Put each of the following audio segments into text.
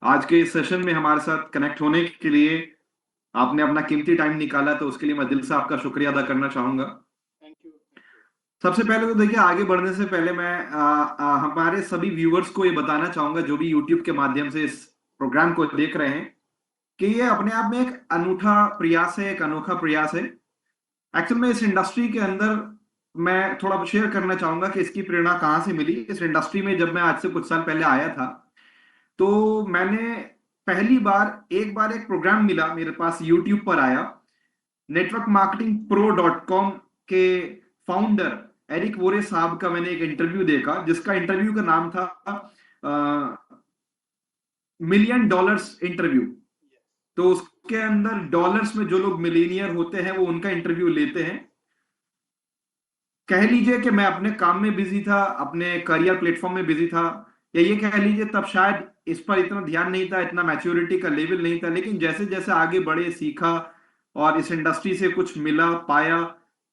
आज के इस सेशन में हमारे साथ कनेक्ट होने के लिए आपने अपना कीमती टाइम निकाला, तो उसके लिए मैं दिल से आपका शुक्रिया अदा करना चाहूंगा। Thank you, thank you. सबसे पहले तो देखिए, आगे बढ़ने से पहले मैं हमारे सभी व्यूअर्स को ये बताना चाहूंगा जो भी यूट्यूब के माध्यम से इस प्रोग्राम को देख रहे हैं, कि ये अपने आप में एक अनूठा प्रयास है, एक अनोखा प्रयास है। एक्चुअल में इस इंडस्ट्री के अंदर मैं थोड़ा शेयर करना चाहूंगा कि इसकी प्रेरणा कहाँ से मिली। इस इंडस्ट्री में जब मैं आज से कुछ साल पहले आया था, तो मैंने पहली बार एक प्रोग्राम मिला मेरे पास, यूट्यूब पर आया। Network marketing pro dot com के फाउंडर एरिक वोरे साहब का मैंने एक इंटरव्यू देखा, जिसका इंटरव्यू का नाम था मिलियन डॉलर्स इंटरव्यू। तो उसके अंदर डॉलर्स में जो लोग मिलीनियर होते हैं वो उनका इंटरव्यू लेते हैं। कह लीजिए कि मैं अपने काम में बिजी था, अपने करियर प्लेटफॉर्म में बिजी था, या ये कह लीजिए तब शायद इस पर इतना ध्यान नहीं था, इतना मैच्योरिटी का लेवल नहीं था। लेकिन जैसे जैसे आगे बढ़े, सीखा और इस इंडस्ट्री से कुछ मिला पाया,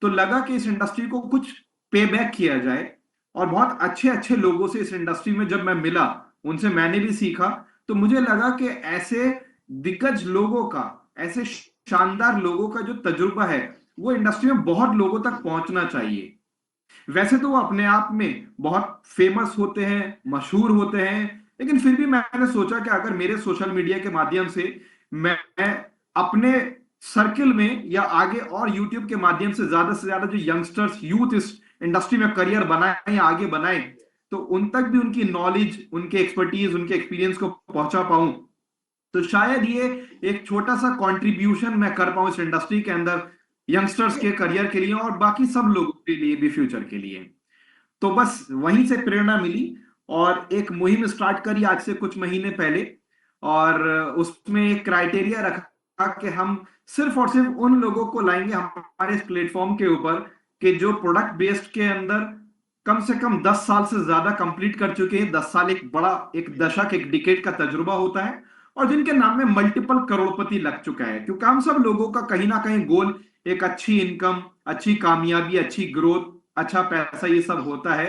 तो लगा कि इस इंडस्ट्री को कुछ पे बैक किया जाए। और बहुत अच्छे अच्छे लोगों से इस इंडस्ट्री में जब मैं मिला, उनसे मैंने भी सीखा, तो मुझे लगा कि ऐसे दिग्गज लोगों का, ऐसे शानदार लोगों का जो तजुर्बा है, वो इंडस्ट्री में बहुत लोगों तक पहुंचना चाहिए। वैसे तो वो अपने आप में बहुत फेमस होते हैं, मशहूर होते हैं, लेकिन फिर भी मैंने सोचा कि अगर मेरे सोशल मीडिया के माध्यम से मैं अपने सर्किल में या आगे और यूट्यूब के माध्यम से ज्यादा जो यंगस्टर्स, यूथ इस इंडस्ट्री में करियर बनाए या आगे बनाए, तो उन तक भी उनकी नॉलेज, उनके एक्सपर्टीज, उनके एक्सपीरियंस को पहुंचा पाऊं, तो शायद ये एक छोटा सा कंट्रीब्यूशन मैं कर पाऊं इस इंडस्ट्री के अंदर, यंगस्टर्स के करियर के लिए और बाकी सब लोगों के लिए भी फ्यूचर के लिए। तो बस वहीं से प्रेरणा मिली और एक मुहिम स्टार्ट करी आज से कुछ महीने पहले। और उसमें एक क्राइटेरिया रखा कि हम सिर्फ और सिर्फ उन लोगों को लाएंगे हमारे इस प्लेटफॉर्म के ऊपर कि जो प्रोडक्ट बेस्ड के अंदर कम से कम 10 साल से ज्यादा कंप्लीट कर चुके हैं। 10 साल एक बड़ा, एक दशक, एक डिकेड का तजुर्बा होता है, और जिनके नाम में मल्टीपल करोड़पति लग चुका है। क्योंकि हम सब लोगों का कहीं ना कहीं गोल एक अच्छी इनकम, अच्छी कामयाबी, अच्छी ग्रोथ, अच्छा पैसा, ये सब होता है।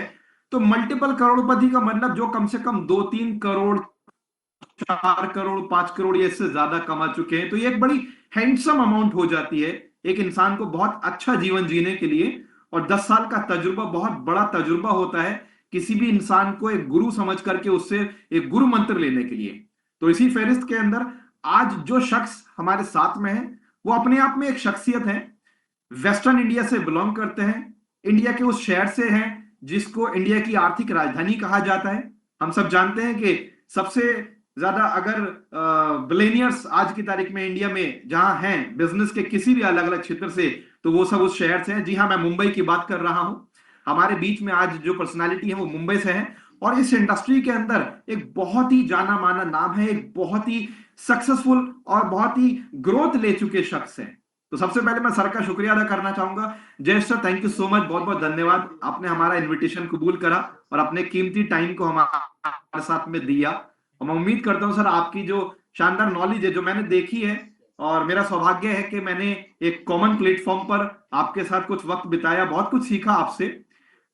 तो मल्टीपल करोड़पति का मतलब जो कम से कम 2-3 करोड़, 4 करोड़, 5 करोड़ या इससे ज्यादा कमा चुके हैं, तो ये एक बड़ी हैंडसम अमाउंट हो जाती है एक इंसान को बहुत अच्छा जीवन जीने के लिए। और 10 साल का तजुर्बा बहुत बड़ा तजुर्बा होता है किसी भी इंसान को एक गुरु समझ करके उससे एक गुरु मंत्र लेने के लिए। तो इसी फहरिस्त के अंदर आज जो शख्स हमारे साथ में है, वो अपने आप में एक शख्सियत है। वेस्टर्न इंडिया से बिलोंग करते हैं, इंडिया के उस शहर से हैं जिसको इंडिया की आर्थिक राजधानी कहा जाता है। हम सब जानते हैं कि सबसे ज्यादा अगर बिलेनियर्स आज की तारीख में इंडिया में जहां हैं बिजनेस के किसी भी अलग अलग क्षेत्र से, तो वो सब उस शहर से हैं। जी हाँ, मैं मुंबई की बात कर रहा हूं। हमारे बीच में आज जो पर्सनालिटी है वो मुंबई से है, और इस इंडस्ट्री के अंदर एक बहुत ही जाना माना नाम है, एक बहुत ही सक्सेसफुल और बहुत ही ग्रोथ ले चुके शख्स हैं। तो सबसे पहले मैं सर का शुक्रिया अदा करना चाहूंगा। जय sir, thank you so much, बहुत बहुत धन्यवाद। आपने हमारा इनविटेशन कबूल करा और अपने कीमती टाइम को हमारे साथ में दिया। और मैं उम्मीद करता हूं सर, आपकी जो शानदार नॉलेज है जो मैंने देखी है, और मेरा सौभाग्य है कि मैंने एक कॉमन प्लेटफॉर्म पर आपके साथ कुछ वक्त बिताया, बहुत कुछ सीखा आपसे।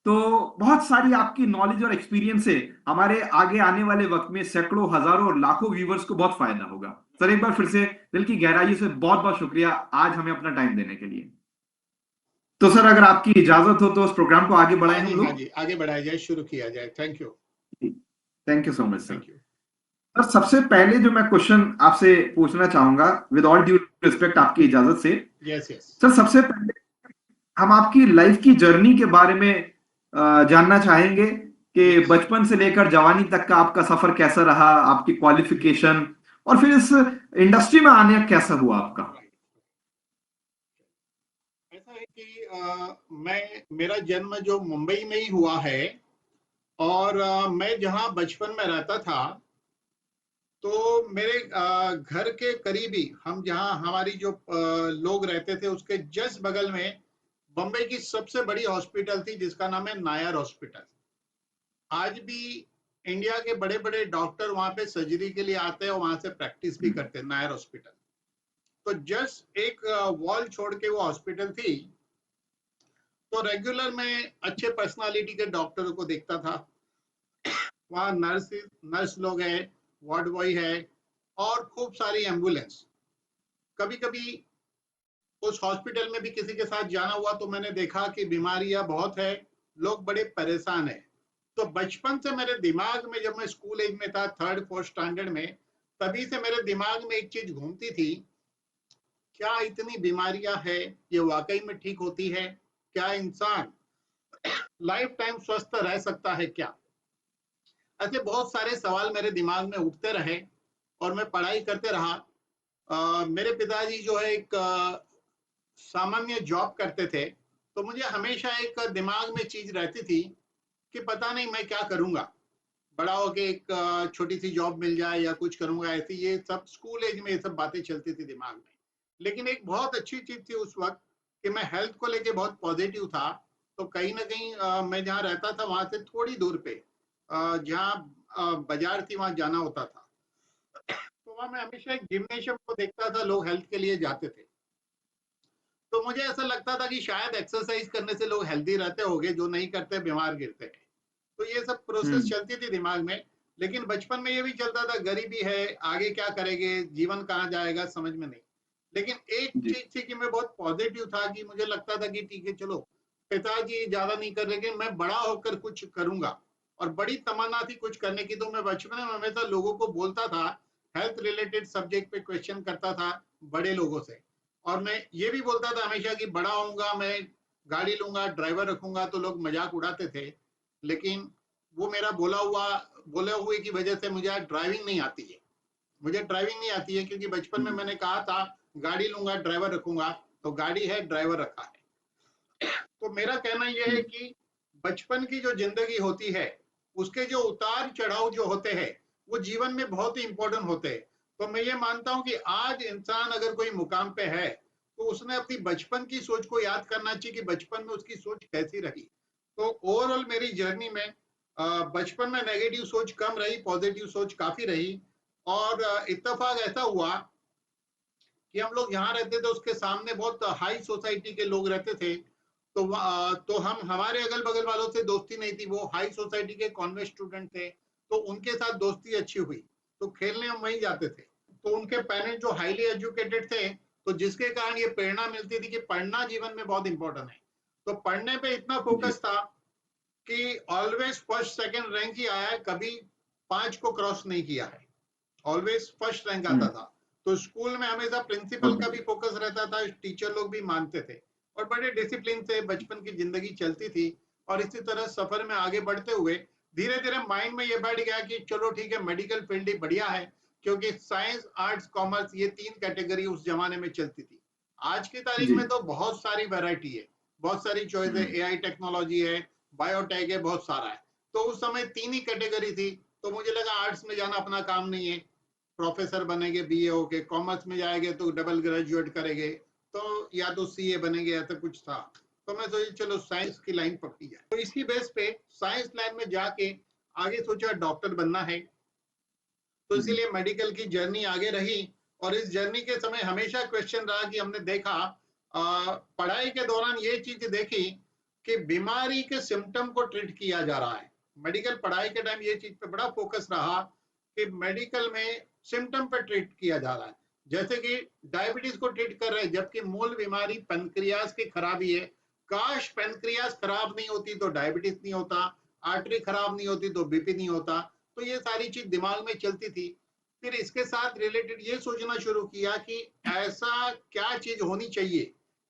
तो बहुत सारी आपकी नॉलेज और एक्सपीरियंस से हमारे आगे आने वाले वक्त में सैकड़ों, हजारों और लाखों व्यूवर्स को बहुत फायदा होगा। सर, एक बार फिर से दिल की गहराई से बहुत बहुत शुक्रिया आज हमें अपना टाइम देने के लिए। तो सर, अगर आपकी इजाजत हो तो उस प्रोग्राम को आगे बढ़ाएं हाँ हम जी, हाँ लोग। जी, आगे बढ़ाया जाए, शुरू किया जाए। Thank you, thank you so much sir. Thank you. Sir, सबसे पहले जो मैं क्वेश्चन आपसे पूछना चाहूंगा, विद ऑल ड्यू रिस्पेक्ट, आपकी इजाजत से। Yes, yes. सर, सबसे पहले हम आपकी लाइफ की जर्नी के बारे में जानना चाहेंगे कि यस। बचपन से लेकर जवानी तक का आपका सफर कैसा रहा, आपकी क्वालिफिकेशन, और फिर इस इंडस्ट्री में आने कैसा हुआ आपका। राइट। ऐसा है कि मेरा जन्म जो मुंबई में ही हुआ है, और मैं जहाँ बचपन में रहता था, तो मेरे घर के करीब ही, हम जहाँ हमारी जो लोग रहते थे उसके जस्ट बगल में बम्बई की सबसे बड़ी हॉस्पिटल थी जिसका नाम है नायर हॉस्पिटल। आज भी इंडिया के बड़े बड़े डॉक्टर वहां पे सर्जरी के लिए आते हैं और वहां से प्रैक्टिस भी करते हैं, नायर हॉस्पिटल। तो जस्ट एक वॉल छोड़ के वो हॉस्पिटल थी। तो रेगुलर मैं अच्छे पर्सनालिटी के डॉक्टरों को देखता था। वहाँ नर्स नर्स लोग हैं, वार्ड बॉय है, और खूब सारी एम्बुलेंस। कभी कभी उस हॉस्पिटल में भी किसी के साथ जाना हुआ तो मैंने देखा कि बीमारियां बहुत है, लोग बड़े परेशान है। तो बचपन से मेरे दिमाग में, जब मैं स्कूल एज में था, थर्ड फोर्थ स्टैंडर्ड में, तभी से मेरे दिमाग में एक चीज घूमती थी, क्या इतनी बीमारियां है, ये वाकई में ठीक होती है? क्या इंसान लाइफ टाइम स्वस्थ रह सकता है क्या? ऐसे बहुत सारे सवाल मेरे दिमाग में उठते रहे और मैं पढ़ाई करते रहा। मेरे पिताजी जो है एक सामान्य जॉब करते थे, तो मुझे हमेशा एक दिमाग में चीज रहती थी कि पता नहीं मैं क्या करूंगा, बड़ा होके एक छोटी सी जॉब मिल जाए या कुछ करूंगा, ऐसी ये सब स्कूल एज में ये सब बातें चलती थी दिमाग में। लेकिन एक बहुत अच्छी चीज थी उस वक्त कि मैं हेल्थ को लेके बहुत पॉजिटिव था। तो कहीं ना कहीं मैं जहाँ रहता था वहां से थोड़ी दूर पे जहाँ बाजार थी, वहां जाना होता था। तो वहां मैं हमेशा एक जिम्नेशियम को देखता था, लोग हेल्थ के लिए जाते थे। तो मुझे ऐसा लगता था कि शायद एक्सरसाइज करने से लोग हेल्दी रहते होंगे, जो नहीं करते बीमार गिरते हैं। तो ये सब प्रोसेस हम्म। चलती थी दिमाग में। लेकिन बचपन में ये भी चलता था, गरीबी है, आगे क्या करेंगे, जीवन कहाँ जाएगा, समझ में नहीं। लेकिन एक जी। चीज थी कि मैं बहुत पॉजिटिव था, कि मुझे लगता था कि ठीक है चलो, पिताजी ज्यादा नहीं कर रहे, लेकिन मैं बड़ा होकर कुछ करूंगा। और बड़ी तमन्ना थी कुछ करने की। तो मैं बचपन में हमेशा लोगों को बोलता था, हेल्थ रिलेटेड सब्जेक्ट पे क्वेश्चन करता था बड़े लोगों से। और मैं ये भी बोलता था हमेशा कि बड़ा होऊंगा मैं, गाड़ी लूंगा, ड्राइवर रखूंगा। तो लोग मजाक उड़ाते थे। लेकिन वो मेरा बोले हुए की वजह से मुझे आज ड्राइविंग नहीं आती है। मुझे ड्राइविंग नहीं आती है क्योंकि बचपन में हम्म। मैंने कहा था गाड़ी लूंगा, ड्राइवर रखूंगा। तो गाड़ी है, ड्राइवर रखा है। तो मेरा कहना यह है हम्म। कि बचपन की जो जिंदगी होती है, उसके जो उतार चढ़ाव जो होते हैं, वो जीवन में बहुत ही इंपॉर्टेंट होते हैं। तो मैं ये मानता हूं कि आज इंसान अगर कोई मुकाम पे है, तो उसने अपनी बचपन की सोच को याद करना चाहिए कि बचपन में उसकी सोच कैसी रही। तो ओवरऑल मेरी जर्नी में बचपन में नेगेटिव सोच कम रही, पॉजिटिव सोच काफी रही। और इत्तेफाक ऐसा हुआ कि हम लोग जहाँ रहते थे उसके सामने बहुत हाई सोसाइटी के लोग रहते थे। तो हम हमारे अगल बगल वालों से दोस्ती नहीं थी, वो हाई सोसाइटी के कॉन्वेंट स्टूडेंट थे। तो उनके साथ दोस्ती अच्छी हुई, तो खेलने हम वहीं जाते थे। तो उनके पेरेंट्स जो हाईली एजुकेटेड थे, तो जिसके कारण ये प्रेरणा मिलती थी कि पढ़ना जीवन में बहुत इंपॉर्टेंट है। तो पढ़ने पे इतना जी। फोकस था कि ऑलवेज फर्स्ट सेकंड रैंक ही आया है, कभी 5 को क्रॉस नहीं किया है। ऑलवेज फर्स्ट रैंक आता हम्म। था। तो स्कूल में हमेशा प्रिंसिपल बहुत का भी बढ़िया। फोकस रहता था, टीचर लोग भी मानते थे। और बड़े डिसिप्लिन से बचपन की जिंदगी चलती थी। और इसी तरह सफर में आगे बढ़ते हुए धीरे धीरे माइंड में ये बैठ गया कि चलो ठीक है, मेडिकल फील्ड ही बढ़िया है। क्योंकि साइंस, आर्ट्स, कॉमर्स, ये 3 कैटेगरी उस जमाने में चलती थी। आज की तारीख जी। में तो बहुत सारी वैरायटी है, बहुत सारी चॉइस है, हम्म। एआई टेक्नोलॉजी है, बायोटेक है, बहुत सारा है। तो उस समय 3 ही कैटेगरी थी। तो मुझे लगा आर्ट्स में जाना अपना काम नहीं है, प्रोफेसर बनेंगे बीए होके, कॉमर्स में जाएंगे तो डबल ग्रेजुएट करेंगे, तो या तो सीए बनेंगे, ऐसा कुछ था। तो मैं सोची चलो साइंस की लाइन पकड़ी जाए। तो इसी बेस पे साइंस लाइन में जाके आगे सोचा डॉक्टर बनना है। तो हम्म। इसीलिए मेडिकल की जर्नी आगे रही। और इस जर्नी के समय हमेशा क्वेश्चन रहा कि हमने देखा, पढ़ाई के दौरान ये चीज देखी कि बीमारी के सिम्टम को ट्रीट किया जा रहा है। मेडिकल पढ़ाई के टाइम ये चीज पे बड़ा फोकस रहा कि मेडिकल में सिम्टम पे ट्रीट किया जा रहा है। जैसे कि डायबिटीज को ट्रीट कर रहे हैं, जबकि मूल बीमारी पेनक्रियाज की खराबी है। काश पेनक्रियाज खराब नहीं होती तो डायबिटीज नहीं होता, आर्टरी खराब नहीं होती तो बीपी नहीं होता। तो ये सारी चीज दिमाग में चलती थी। फिर इसके साथ रिलेटेड ये सोचना शुरू किया कि ऐसा क्या चीज होनी चाहिए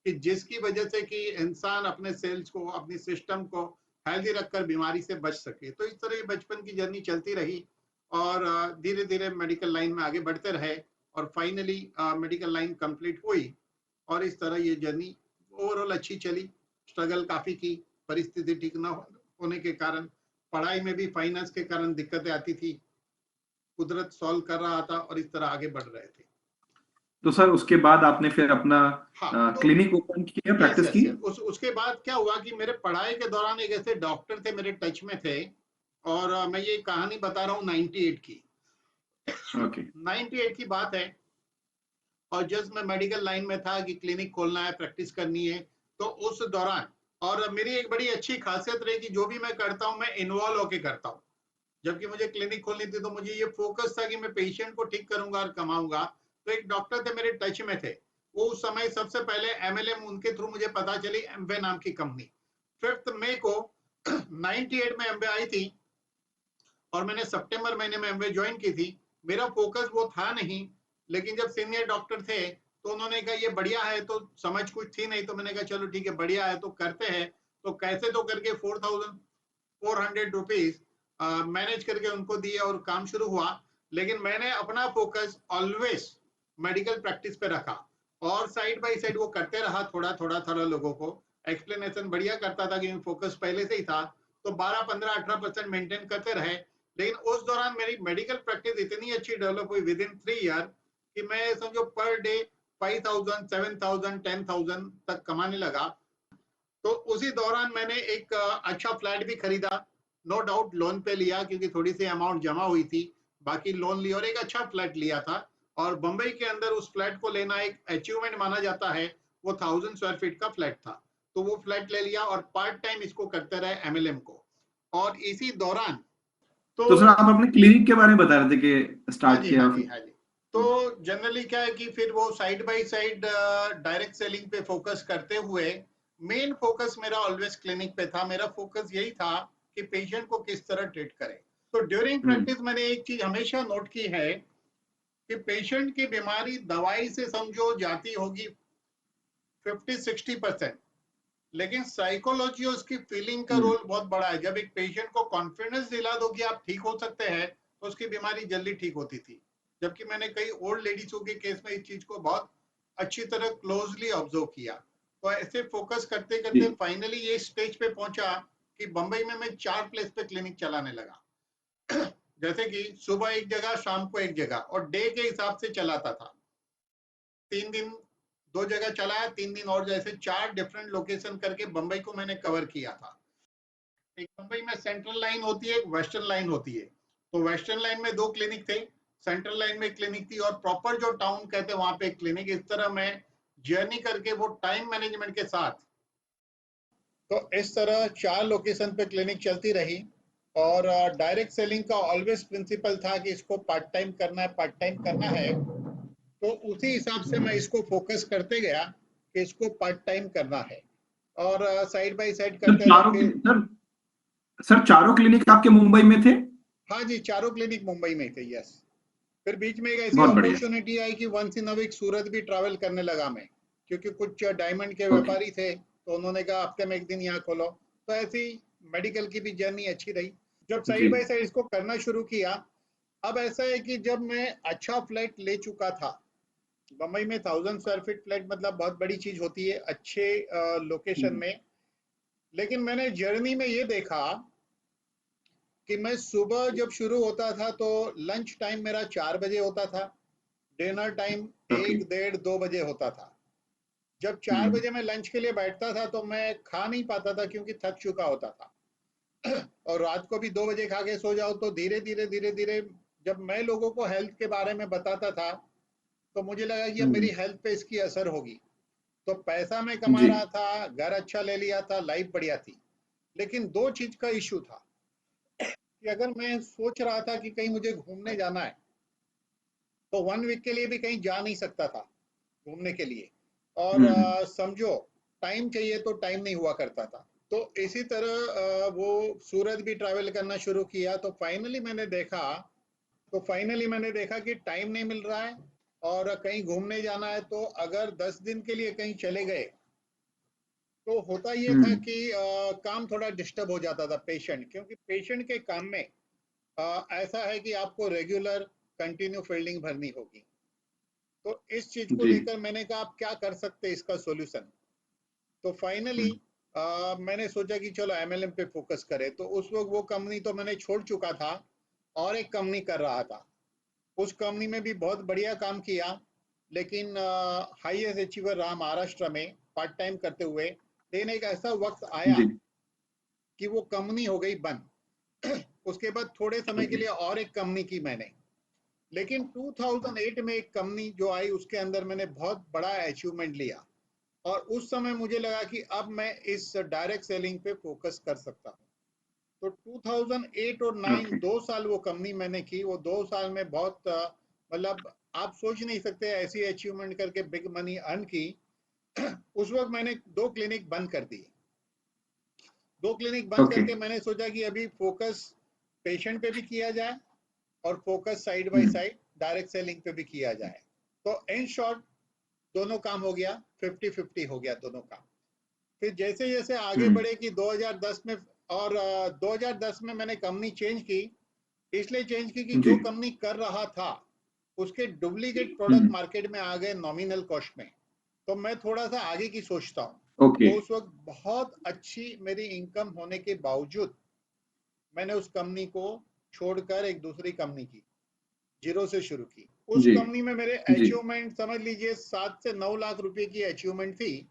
कि जिसकी वजह से कि इंसान अपने सेल्स को, अपनी सिस्टम को हेल्दी रखकर बीमारी से बच सके। तो इस तरह बचपन की जर्नी चलती रही। और धीरे धीरे मेडिकल लाइन में आगे बढ़ते रहे। और फाइनली मेडिकल लाइन कंप्लीट हुई। और इस तरह ये जर्नी ओवरऑल अच्छी चली। स्ट्रगल काफी की, परिस्थिति ठीक न होने के कारण, पढ़ाई में भी फाइनेंस के कारण दिक्कतें आती थी, कुदरत सॉल्व कर रहा था और इस तरह आगे बढ़ रहे थे। तो सर उसके बाद आपने फिर अपना हाँ। तो क्लिनिक ओपन किया, यस प्रैक्टिस यस की? यस, उसके बाद क्या हुआ कि मेरे पढ़ाई के दौरान एक ऐसे डॉक्टर थे, मेरे टच में थे। और मैं ये कहानी बता रहा हूँ 98 की। ओके। 98 की बात है। और जस्ट मैं मेडिकल लाइन में था कि क्लिनिक खोलना है, प्रैक्टिस करनी है। तो उस दौरान, और मेरी एक बड़ी अच्छी खासियत रही कि जो भी मैं करता हूँ मैं इन्वॉल्व होके करता हूँ। जबकि मुझे क्लिनिक खोलनी थी, तो मुझे ये फोकस था कि मैं पेशेंट को ठीक करूंगा और कमाऊंगा। तो एक डॉक्टर थे मेरे टच में थे, वो उस समय सबसे पहले एमएलएम, उनके थ्रू मुझे पता चली एमवे नाम की कंपनी। 5 मई को 98 में एमवे आई थी और मैंने सितंबर महीने में एमवे ज्वाइन की थी। मेरा फोकस वो था नहीं, लेकिन जब सीनियर डॉक्टर थे तो उन्होंने कहा ये बढ़िया है, तो समझ कुछ थी नहीं, तो मैंने कहा चलो ठीक है, बढ़िया है तो करते हैं। तो कैसे तो करके 4400 रुपीज मैनेज करके उनको दिए और काम शुरू हुआ। लेकिन मैंने अपना फोकस ऑलवेज मेडिकल प्रैक्टिस पे रखा और साइड बाय साइड वो करते रहा, थोड़ा थोड़ा थोड़ा लोगों को एक्सप्लेनेशन बढ़िया करता था, क्योंकि फोकस पहले से ही था। तो 12, 15, 18% मेंटेन करते रहे। लेकिन उस दौरान मेरी मेडिकल प्रैक्टिस इतनी अच्छी डेवलप हुई विद इन 3 ईयर कि मैं समझो पर डे 5000, 7000, 10,000 तक कमाने लगा। तो उसी दौरान मैंने एक अच्छा फ्लैट भी खरीदा, नो डाउट लोन पे लिया, क्योंकि थोड़ी सी अमाउंट जमा हुई थी, बाकी लोन लिया और एक अच्छा फ्लैट लिया था। और बंबई के अंदर उस फ्लैट को लेना एक अचीवमेंट माना जाता है। वो 1000 स्क्वायर फीट का फ्लैट था, तो वो फ्लैट ले लिया और पार्ट टाइम इसको करते रहे एमएलएम को। और इसी दौरान तो तो सर आप अपने क्लिनिक के बारे में बता रहे थे कि हाँ स्टार्ट जी, हाँ किया जी, फिर। हाँ जी। तो जनरली क्या है कि फिर वो side by side direct selling पे फोकस करते हुए, मेन फोकस मेरा ऑलवेज क्लिनिक पे था। मेरा फोकस यही था कि पेशेंट को किस तरह ट्रीट करें। तो ड्यूरिंग हम्म। प्रैक्टिस मैंने एक चीज हमेशा नोट की है कि पेशेंट की बीमारी दवाई से समझो जाती होगी 50-60%, लेकिन साइकोलॉजी और उसकी फीलिंग का हम्म। रोल बहुत बड़ा है। जब एक पेशेंट को कॉन्फिडेंस दिला दो कि आप ठीक हो सकते हैं, तो उसकी बीमारी जल्दी ठीक होती थी। जबकि मैंने कई ओल्ड लेडीजों के केस में इस चीज को बहुत अच्छी तरह क्लोजली ऑब्जर्व किया। तो ऐसे फोकस करते जी। करते फाइनली ये स्टेज पे पहुंचा कि बंबई में मैं 4 प्लेस पे क्लिनिक चलाने लगा। जैसे कि सुबह एक जगह, शाम को एक जगह, और डे के हिसाब से चलाता था। 3 दिन 2 जगह चलाया, 3 दिन और, जैसे 4 डिफरेंट लोकेशन करके बंबई को मैंने कवर किया था। एक मुंबई में सेंट्रल लाइन होती है, एक वेस्टर्न लाइन होती है। तो वेस्टर्न लाइन में 2 क्लिनिक थे, सेंट्रल लाइन में क्लिनिक थी, और प्रॉपर जो टाउन कहते हैं वहां पे एक क्लिनिक। इस तरह मैं जर्नी करके वो टाइम मैनेजमेंट के साथ, तो इस तरह 4 लोकेशन पे क्लिनिक चलती रही। और डायरेक्ट सेलिंग का ऑलवेज प्रिंसिपल था कि इसको पार्ट टाइम करना है, पार्ट टाइम करना है। तो उसी हिसाब से मैं इसको फोकस करते गया कि इसको पार्ट टाइम करना है, और साइड बाय साइड सर करते रहे फिर। सर चारों क्लिनिक आपके मुंबई में थे? हाँ जी, 4 क्लिनिक मुंबई में थे, यस। फिर बीच में एक ऐसी बहुत बढ़िया। अपॉर्चुनिटी आई कि वंस इन अ वीक सूरत भी ट्रैवल करने लगा मैं, क्योंकि कुछ डायमंड के ओके। व्यापारी थे, तो उन्होंने कहा हफ्ते में एक दिन यहाँ खोलो। तो ऐसी मेडिकल की भी जर्नी अच्छी रही। जब जी। साइड बाय साइड इसको करना शुरू किया, अब ऐसा है कि जब मैं अच्छा फ्लैट ले चुका था, बम्बई में 1000 स्क्वायर फीट फ्लैट मतलब बहुत बड़ी चीज होती है अच्छे लोकेशन हम्म। में। लेकिन मैंने जर्नी में ये देखा कि मैं सुबह जब शुरू होता था तो लंच टाइम मेरा 4 बजे होता था, डिनर टाइम ओके। 1, 1:30, 2 बजे होता था। जब चार हम्म। बजे मैं लंच के लिए बैठता था तो मैं खा नहीं पाता था, क्योंकि थक चुका होता था। और रात को भी 2 बजे खा के सो जाओ। तो धीरे धीरे धीरे धीरे जब मैं लोगों को हेल्थ के बारे में बताता था, तो मुझे लगा कि अब मेरी हम्म। हेल्थ पे इसकी असर होगी। तो पैसा मैं कमा जी। रहा था, घर अच्छा ले लिया था, लाइफ बढ़िया थी। लेकिन दो चीज का इश्यू था कि अगर मैं सोच रहा था कि कहीं मुझे घूमने जाना है, तो 1 वीक के लिए भी कहीं जा नहीं सकता था घूमने के लिए। और हम्म। समझो टाइम चाहिए तो टाइम नहीं हुआ करता था। तो इसी तरह वो सूरत भी ट्रैवल करना शुरू किया। तो फाइनली मैंने देखा कि टाइम नहीं मिल रहा है, और कहीं घूमने जाना है तो अगर 10 दिन के लिए कहीं चले गए, तो होता ये था हम्म। कि काम थोड़ा डिस्टर्ब हो जाता था पेशेंट, क्योंकि पेशेंट के काम में ऐसा है कि आपको रेगुलर कंटिन्यू फील्डिंग भरनी होगी। तो इस चीज को जी। लेकर मैंने कहा आप क्या कर सकते हैं इसका सॉल्यूशन। तो फाइनली हम्म। मैंने सोचा कि चलो एमएलएम पे फोकस करें। तो उस वक्त वो कंपनी तो मैंने छोड़ चुका था और एक कंपनी कर रहा था। उस कंपनी में भी बहुत बढ़िया काम किया, लेकिन हाईएस्ट अचीवर रहा महाराष्ट्र में पार्ट टाइम करते हुए। लेकिन एक ऐसा वक्त आया जी। कि वो कंपनी हो गई बंद। उसके बाद थोड़े समय के ओके। लिए और एक कंपनी की मैंने। लेकिन 2008 में एक कंपनी जो आई, उसके अंदर मैंने बहुत बड़ा अचीवमेंट लिया। और उस समय मुझे लगा कि अब मैं इस डायरेक्ट सेलिंग पे फोकस कर सकता हूँ। तो 2008 और 9 ओके। 2 साल वो कंपनी मैंने की। वो 2 साल में बहुत मतलब आप सोच नहीं सकते ऐसी अचीवमेंट करके बिग मनी अर्न की। उस वक्त मैंने 2 क्लिनिक बंद कर दी। 2 क्लिनिक बंद ओके। करके मैंने सोचा कि अभी फोकस पेशेंट पे भी किया जाए और focus side by hmm. Side direct selling पे भी किया जाए। तो इन शॉर्ट दोनों काम हो गया, 50-50 हो गया दोनों काम। फिर जैसे जैसे आगे हम्म। बढ़े कि 2010 में, और 2010 में मैंने कंपनी चेंज की। इसलिए चेंज की कि जी। जो कंपनी कर रहा था उसके डुप्लीकेट प्रोडक्ट हम्म। मार्केट में आ गए नॉमिनल कॉस्ट में। तो मैं थोड़ा सा आगे की सोचता हूँ। ओके। तो उस वक्त बहुत अच्छी मेरी इनकम होने के बावजूद मैंने उस कंपनी को छोड़कर एक दूसरी कंपनी की, जीरो से शुरू की। उस जी। कंपनी में मेरे जी। अचीवमेंट समझ लीजिए 7 से 9 लाख रुपए की अचीवमेंट थी।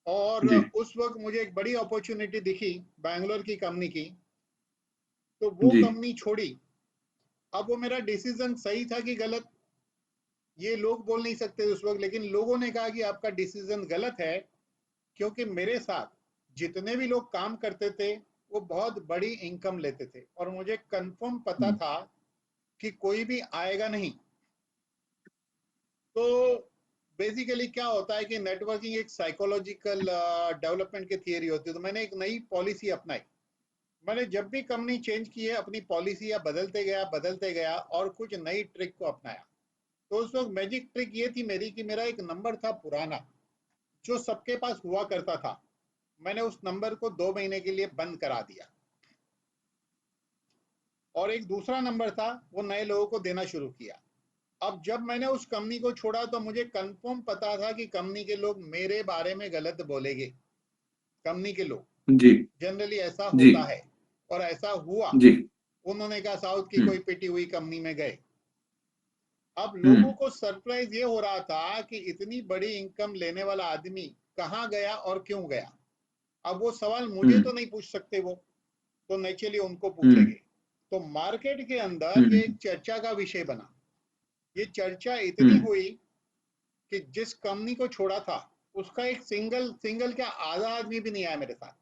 और जी। उस वक्त मुझे एक बड़ी अपॉर्चुनिटी दिखी बैंगलोर की कंपनी की, तो वो जी। कंपनी छोड़ी। अब वो मेरा डिसीजन सही था कि गलत, ये लोग बोल नहीं सकते उस वक्त, लेकिन लोगों ने कहा कि आपका डिसीजन गलत है। क्योंकि मेरे साथ जितने भी लोग काम करते थे वो बहुत बड़ी इनकम लेते थे और मुझे कंफर्म पता हम्म। था कि कोई भी आएगा नहीं। तो बेसिकली क्या होता है कि नेटवर्किंग एक साइकोलॉजिकल डेवलपमेंट की थियरी होती है। तो मैंने एक नई पॉलिसी अपनाई। मैंने जब भी कंपनी चेंज की है अपनी पॉलिसी या बदलते गया और कुछ नई ट्रिक को अपनाया। तो उस वक्त मैजिक ट्रिक ये थी मेरी कि मेरा एक नंबर था पुराना जो सबके पास हुआ करता था। मैंने उस नंबर को 2 महीने के लिए बंद करा दिया और एक दूसरा नंबर था वो नए लोगों को देना शुरू किया। अब जब मैंने उस कंपनी को छोड़ा तो मुझे कंफर्म पता था कि कंपनी के लोग मेरे बारे में गलत बोलेंगे। कंपनी के लोग जी। जनरली ऐसा जी। होता है और ऐसा हुआ। जी। उन्होंने कहा साउथ की हम्म। कोई पिटी हुई कंपनी में गए। अब लोगों हम्म। को सरप्राइज ये हो रहा था कि इतनी बड़ी इनकम लेने वाला आदमी कहाँ गया और क्यों गया। अब वो सवाल मुझे तो हम्म। नहीं पूछ सकते वो, तो नेचुरली उनको हम्म। पूछेंगे। तो मार्केट के अंदर ये हम्म। एक चर्चा का विषय बना। ये चर्चा इतनी हम्म। हुई कि जिस कंपनी को छोड़ा था उसका एक सिंगल सिंगल क्या आधा आदमी भी नहीं आया मेरे साथ।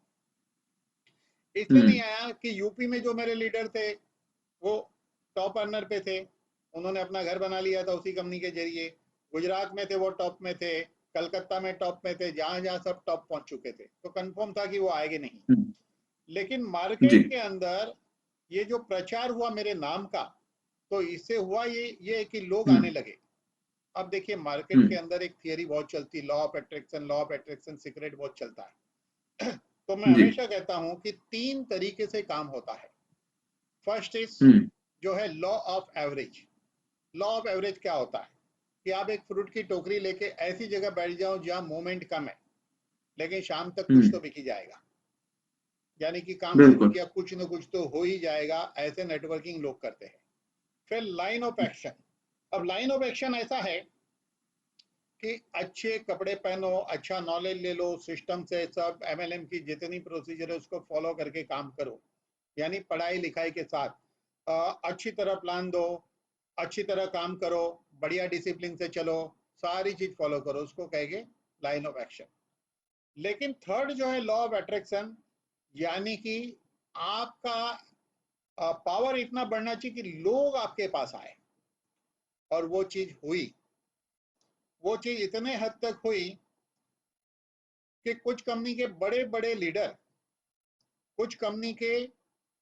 इसलिए नहीं हम्म। आया कि यूपी में जो मेरे लीडर थे वो टॉप अर्नर पे थे, उन्होंने अपना घर बना लिया था उसी कंपनी के जरिए। गुजरात में थे वो टॉप में थे, कलकत्ता में टॉप में थे, जहां जहां सब टॉप पहुंच चुके थे, तो कंफर्म था कि वो आएंगे नहीं। हम्म। लेकिन जी। मार्केट के अंदर ये जो प्रचार हुआ मेरे नाम का, तो इससे हुआ ये कि लोग आने हम्म। लगे। अब देखिए मार्केट के हम्म। अंदर एक थियरी बहुत चलती है, लॉ ऑफ अट्रैक्शन सीक्रेट बहुत चलता है। तो मैं जी। हमेशा कहता हूं कि 3 तरीके से काम होता है। फर्स्ट इज हम्म। जो है law of average. Law of average क्या होता है कि आप एक फ्रूट की टोकरी लेके ऐसी जगह बैठ जाओ जहां मूवमेंट कम है, लेकिन शाम तक कुछ हम्म। तो बिक ही जाएगा। यानी कि काम शुरू बिल्कुल। किया कुछ ना कुछ तो हो ही जाएगा। ऐसे नेटवर्किंग लोग करते हैं। फिर लाइन ऑफ एक्शन। अब लाइन ऑफ एक्शन ऐसा है कि अच्छे कपड़े पहनो, अच्छा नॉलेज ले लो सिस्टम से, सब एमएलएम की जितनी प्रोसीजर है उसको फॉलो करके काम करो। यानी पढ़ाई लिखाई के साथ अच्छी तरह प्लान दो, अच्छी तरह काम करो, बढ़िया डिसिप्लिन से चलो, सारी चीज फॉलो करो, उसको कहेंगे लाइन ऑफ एक्शन। लेकिन थर्ड जो है लॉ ऑफ अट्रैक्शन, यानी कि आपका पावर इतना बढ़ना चाहिए कि लोग आपके पास आए। और वो चीज हुई। वो चीज इतने हद तक हुई कि कुछ कंपनी के बड़े बड़े लीडर, कुछ कंपनी के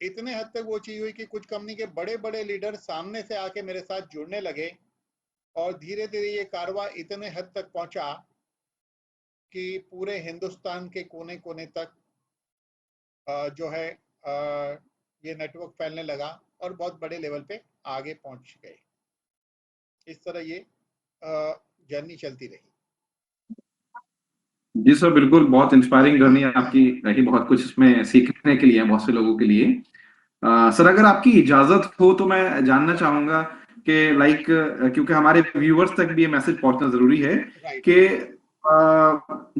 इतने हद तक वो चीज हुई कि कुछ कंपनी के बड़े बड़े लीडर सामने से आके मेरे साथ जुड़ने लगे। और धीरे धीरे ये कारवा इतने हद तक पहुंचा कि पूरे हिंदुस्तान के कोने कोने तक जो है ये नेटवर्क फैलने लगा और बहुत बड़े लेवल पे आगे पहुंच गए। इस तरह ये जर्नी चलती रही। जी सर, बिल्कुल बहुत इंस्पायरिंग जर्नी आपकी रही, बहुत कुछ इसमें सीखने के लिए है बहुत से लोगों के लिए। सर अगर आपकी इजाजत हो तो मैं जानना चाहूंगा कि लाइक, क्योंकि हमारे व्यूअर्स तक भी ये मैसेज पहुंचना जरूरी है राइट। कि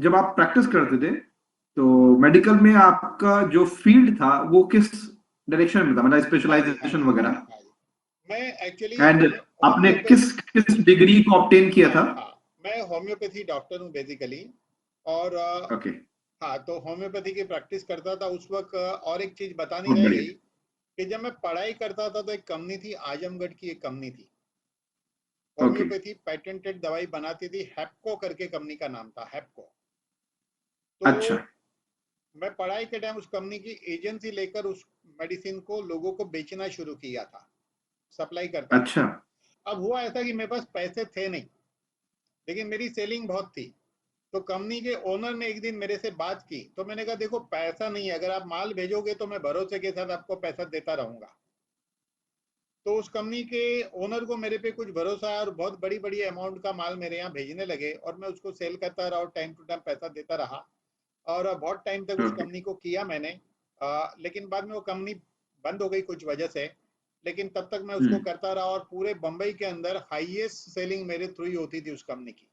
जब आप प्रैक्टिस करते थे तो मेडिकल में आपका जो फील्ड था वो किस डायरेक्शन में था, मतलब हाँ जी, हाँ स्पेशलाइजेशन जी, हाँ वगैरह? जी, हाँ जी। मैं एक्चुअली एंड आपने होम्योपैथी। किस किस डिग्री को ऑब्टेन किया हाँ था? हाँ, मैं होम्योपैथी डॉक्टर हूँ बेसिकली। और ओके। हाँ, तो होम्योपैथी की प्रैक्टिस करता था उस वक्त। और एक चीज बतानी बहुत रह बढ़िया। गई कि जब मैं पढ़ाई करता था तो एक कंपनी थी, आजमगढ़ की एक कंपनी थी, ओके। होम्योपैथी पेटेंटेड दवाई बनाती थी, हैप्को करके कंपनी का नाम था, हैप्को। तो अच्छा। मैं पढ़ाई के टाइम उस कंपनी की एजेंसी लेकर उस मेडिसिन को लोगों को बेचना शुरू किया था, सप्लाई करता था। अच्छा। अब हुआ ऐसा कि मेरे पास पैसे थे नहीं, लेकिन मेरी सेलिंग बहुत थी। तो कंपनी के ओनर ने एक दिन मेरे से बात की, तो मैंने कहा देखो पैसा नहीं है, अगर आप माल भेजोगे तो मैं भरोसे के साथ आपको पैसा देता रहूंगा। तो उस कंपनी के ओनर को मेरे पे कुछ भरोसा है और बहुत बड़ी बड़ी अमाउंट का माल मेरे यहाँ भेजने लगे, और मैं उसको सेल करता रहा और टाइम टू टाइम पैसा देता रहा। और बहुत टाइम तक उस ओके। कंपनी को किया मैंने। लेकिन बाद में वो कंपनी बंद हो गई कुछ वजह से। लेकिन तब तक मैं उसको हम्म। करता रहा, और पूरे बम्बई के अंदर हाईएस्ट सेलिंग मेरे थ्रू ही होती थी उस कंपनी की।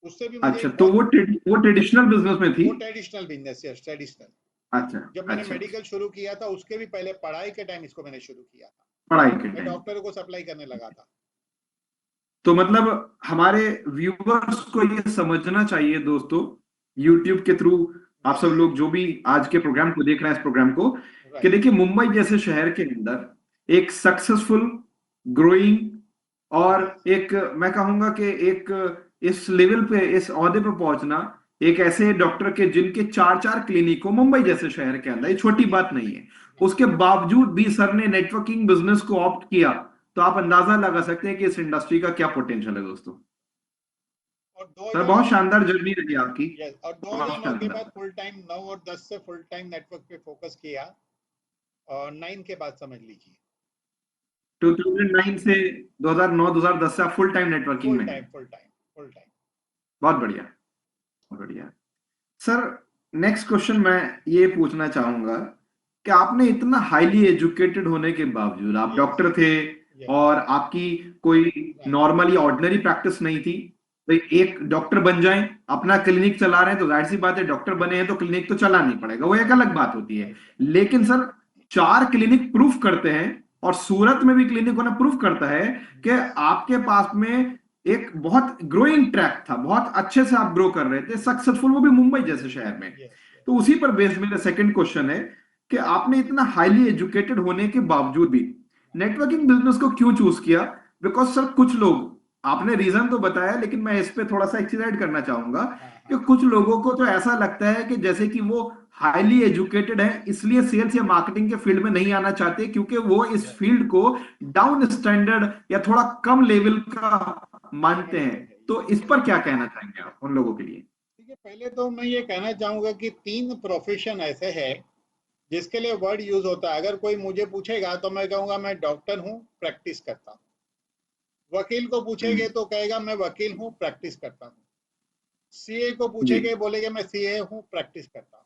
उससे भी मुझे अच्छा, एक तो बहुत, वो ट्रेडिशनल बिजनेस में थी। वो ट्रेडिशनल बिजनेस है, ट्रेडिशनल। अच्छा। जब मैंने अच्छा। मेडिकल शुरू किया था उसके भी पहले पढ़ाई के टाइम इसको मैंने शुरू किया था। पढ़ाई के मैं टाइम। डॉक्टरों को सप्लाई करने लगा था। तो मतलब हमारे व्यूअर्स को ये समझना चाहिए दोस्तों, यूट्यूब के थ्रू आप सब यस। लोग जो भी आज के प्रोग्राम को देख रहे हैं, इस प्रोग्राम को, कि राइट। देखिए मुंबई जैसे शहर के अंदर एक सक्सेसफुल, ग्रोइंग, और यस। एक, मैं कहूंगा कि एक, इस लेवल पे, इस ओहदे पे पहुंचना, एक ऐसे डॉक्टर के जिनके चार चार क्लिनिक हो मुंबई जैसे शहर के अंदर, ये यस। छोटी बात नहीं है। उसके बावजूद भी सर ने नेटवर्किंग बिजनेस को ऑप्ट किया। तो आप अंदाजा लगा सकते हैं कि इस इंडस्ट्री का क्या पोटेंशियल है दोस्तों। और सर बहुत 2009, शानदार जर्नी रही आपकी। यस, और बहुत 2009 के बाद शानदार। फुल टाइम, 9 और 10 से फुल टाइम नेटवर्क पे फोकस किया। और 9 के बाद समझ लीजिए। 2009 से 2009-2010 से आप फुल टाइम नेटवर्किंग फुल में टाइम, हैं। Full time, full time. बहुत बढ़िया। बहुत बढ़िया। सर, नेक्स्ट क्वेश्चन मैं ये पूछना चाहूंगा कि आपने इतना हाईली एजुकेटेड होने के बावजूद, आप यस। डॉक्टर थे यस। और आपकी कोई राइट। नॉर्मली ऑर्डिनरी प्रैक्टिस नहीं थी, तो एक डॉक्टर बन जाएं, अपना क्लिनिक चला रहे हैं, तो जाहिर सी बात है डॉक्टर बने हैं तो क्लिनिक तो चलाना ही पड़ेगा, वो एक अलग बात होती है। राइट। लेकिन सर, 4 क्लिनिक प्रूफ करते हैं, और सूरत में भी क्लिनिक होना प्रूफ करता है कि यस। आपके पास में एक बहुत ग्रोइंग ट्रैक था, बहुत अच्छे से आप ग्रो कर रहे थे, सक्सेसफुल, वो भी मुंबई जैसे शहर में। यस। तो उसी पर बेस्ड मेरा सेकंड क्वेश्चन है कि आपने इतना हाईली एजुकेटेड होने के बावजूद भी नेटवर्किंग बिजनेस को क्यों चूज किया? बिकॉज सर, कुछ लोग, आपने रीजन तो बताया, लेकिन मैं इस पे थोड़ा सा एक्सरसाइज करना चाहूंगा हाँ, कि हाँ। कुछ लोगों को तो ऐसा लगता है कि जैसे कि वो हाईली एजुकेटेड है, इसलिए सेल्स या मार्केटिंग के फील्ड में नहीं आना चाहते, क्योंकि वो इस राइट। फील्ड को डाउन स्टैंडर्ड या थोड़ा कम लेवल का मानते हैं। समझते हैं, तो यस। इस पर क्या कहना चाहेंगे आप उन लोगों के लिए? देखिए, पहले तो मैं ये कहना चाहूंगा कि 3 प्रोफेशन ऐसे हैं जिसके लिए वर्ड यूज होता है। अगर कोई मुझे पूछेगा तो मैं कहूंगा मैं डॉक्टर हूँ, प्रैक्टिस करता हूँ। वकील को पूछेंगे हम्म। तो कहेगा मैं वकील हूँ, प्रैक्टिस करता हूँ। सीए को जी। पूछेंगे, बोलेगा मैं सीए हूँ, प्रैक्टिस करता हूँ।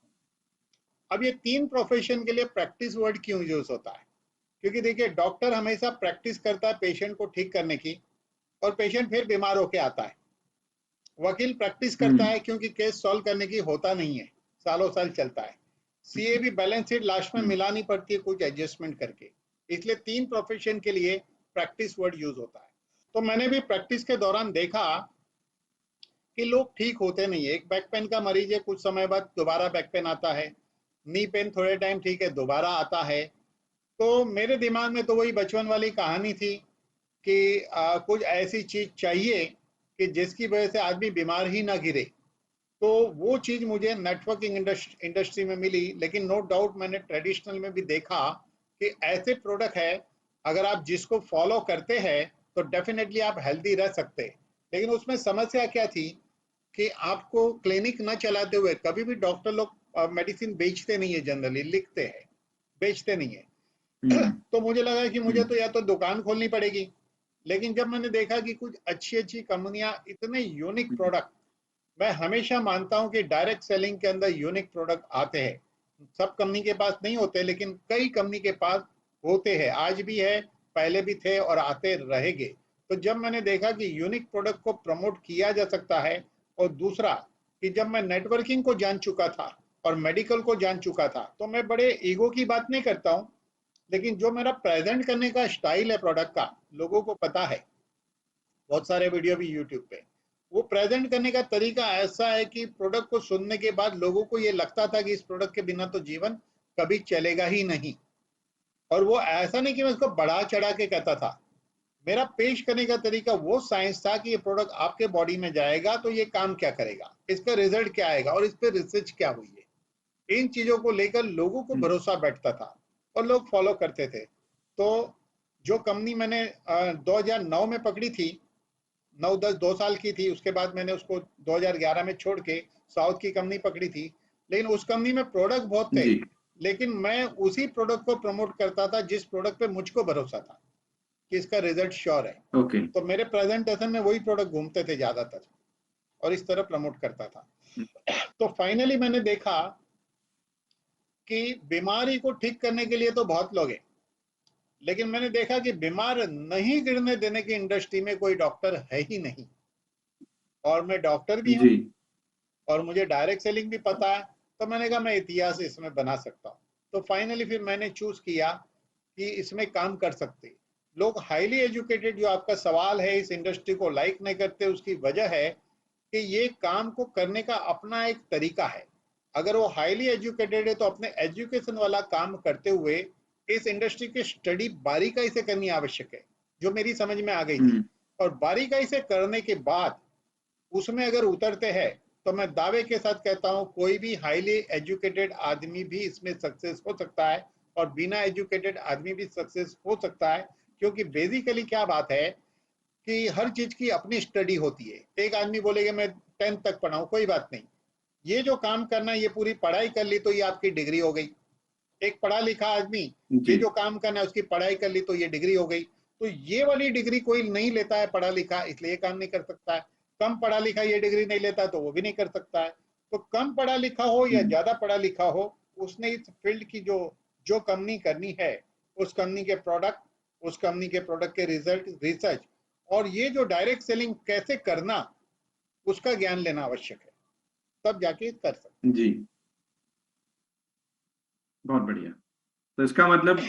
अब ये 3 प्रोफेशन के लिए प्रैक्टिस वर्ड क्यों यूज होता है? क्योंकि देखिए, डॉक्टर हमेशा प्रैक्टिस करता है पेशेंट को ठीक करने की, और पेशेंट फिर बीमार होके आता है। वकील प्रैक्टिस करता हम्म। है क्योंकि केस सॉल्व करने की होता नहीं है, सालों साल चलता है। सीए भी बैलेंस शीट लास्ट में हम्म। मिलानी पड़ती है कुछ एडजस्टमेंट करके। इसलिए 3 प्रोफेशन के लिए प्रैक्टिस वर्ड यूज होता है। तो मैंने भी प्रैक्टिस के दौरान देखा कि लोग ठीक होते नहीं है। एक बैक पेन का मरीज है, कुछ समय बाद दोबारा बैक पेन आता है। नी पेन थोड़े टाइम ठीक है, दोबारा आता है। तो मेरे दिमाग में तो वही बचपन वाली कहानी थी कि कुछ ऐसी चीज चाहिए कि जिसकी वजह से आदमी बीमार ही ना गिरे। तो वो चीज मुझे नेटवर्किंग इंडस्ट्री में मिली। लेकिन नो डाउट मैंने ट्रेडिशनल में भी देखा कि ऐसे प्रोडक्ट है, अगर आप जिसको फॉलो करते हैं तो डेफिनेटली आप हेल्दी रह सकते हैं। लेकिन उसमें समस्या क्या थी कि आपको क्लिनिक न चलाते हुए, कभी भी डॉक्टर लोग मेडिसिन बेचते नहीं है, जनरली लिखते हैं, बेचते नहीं है। हम्म। तो मुझे लगा कि मुझे हम्म। तो या तो दुकान खोलनी पड़ेगी। लेकिन जब मैंने देखा कि कुछ अच्छी अच्छी कंपनियां, इतने यूनिक हम्म। प्रोडक्ट, मैं हमेशा मानता हूं कि डायरेक्ट सेलिंग के अंदर यूनिक प्रोडक्ट आते हैं। सब कंपनी के पास नहीं होते, लेकिन कई कंपनी के पास होते हैं, आज भी है, पहले भी थे और आते रहेंगे। तो जब मैंने देखा कि यूनिक प्रोडक्ट को प्रमोट किया जा सकता है, और दूसरा कि जब मैं नेटवर्किंग को जान चुका था और मेडिकल को जान चुका था, तो मैं बड़े ईगो की बात नहीं करता हूं, लेकिन जो मेरा प्रेजेंट करने का स्टाइल है प्रोडक्ट का, लोगों को पता है, बहुत सारे वीडियो भी यूट्यूब पे, वो प्रेजेंट करने का तरीका ऐसा है कि प्रोडक्ट को सुनने के बाद लोगों को ये लगता था कि इस प्रोडक्ट के बिना तो जीवन कभी चलेगा ही नहीं। और वो ऐसा नहीं कि मैं उसको बढ़ा चढ़ा के कहता था, मेरा पेश करने का तरीका वो साइंस था कि ये प्रोडक्ट आपके बॉडी में जाएगा तो ये काम क्या करेगा, इसका रिजल्ट क्या आएगा और इस पर रिसर्च क्या हुई है। इन चीजों को लेकर लोगों को भरोसा बैठता था और लोग फॉलो करते थे। तो जो कंपनी मैंने 2009 में पकड़ी थी, 9-10 2 साल की थी, उसके बाद मैंने उसको 2011 में छोड़ के साउथ की कंपनी पकड़ी थी। लेकिन उस कंपनी में प्रोडक्ट बहुत थे, जी। लेकिन मैं उसी प्रोडक्ट को प्रमोट करता था जिस प्रोडक्ट पे मुझको भरोसा था कि इसका रिजल्ट श्योर है। ओके। तो मेरे प्रेजेंटेशन में वही प्रोडक्ट घूमते थे ज्यादातर और इस तरह प्रमोट करता था। तो फाइनली मैंने देखा कि बीमारी को ठीक करने के लिए तो बहुत लोग हैं, लेकिन मैंने देखा कि बीमार नहीं गिरने देने की इंडस्ट्री में कोई डॉक्टर है ही नहीं। और मैं डॉक्टर भी हूँ जी। और मुझे डायरेक्ट सेलिंग भी पता है। तो मैंने कहा मैं इतिहास इसमें बना सकता हूँ। तो फाइनली फिर मैंने चूज किया कि इसमें काम कर सकते। लोग हाईली एजुकेटेड, जो आपका सवाल है, इस इंडस्ट्री को लाइक नहीं करते, उसकी वजह है कि ये काम को करने का अपना एक तरीका है। अगर वो हाईली एजुकेटेड है तो अपने एजुकेशन वाला काम करते हुए इस इंडस्ट्री की स्टडी बारीकाई से करनी आवश्यक है, जो मेरी समझ में आ गई थी। हम्म। और बारीकाई से करने के बाद उसमें अगर उतरते हैं तो मैं दावे के साथ कहता हूं कोई भी हाईली एजुकेटेड आदमी भी इसमें सक्सेस हो सकता है और बिना एजुकेटेड आदमी भी सक्सेस हो सकता है। क्योंकि बेसिकली क्या बात है कि हर चीज की अपनी स्टडी होती है। एक आदमी बोलेगा मैं 10th तक पढ़ा हूं, कोई बात नहीं, ये जो काम करना है ये पूरी पढ़ाई कर ली तो ये आपकी डिग्री हो गई। एक पढ़ा लिखा आदमी ये जी। जो काम करना है उसकी पढ़ाई कर ली तो ये डिग्री हो गई। तो ये वाली डिग्री कोई नहीं लेता है पढ़ा लिखा, इसलिए ये काम नहीं कर सकता है। कम पढ़ा लिखा ये डिग्री नहीं लेता तो वो भी नहीं कर सकता है। तो कम पढ़ा लिखा हो या हम्म। ज्यादा पढ़ा लिखा हो, उसने इस फील्ड की जो जो कंपनी करनी है, उस कंपनी के प्रोडक्ट, उस कंपनी के प्रोडक्ट के रिजल्ट, रिसर्च और ये जो डायरेक्ट सेलिंग कैसे करना, उसका ज्ञान लेना आवश्यक है, तब जाके कर सकते जी। बहुत बढ़िया। तो इसका मतलब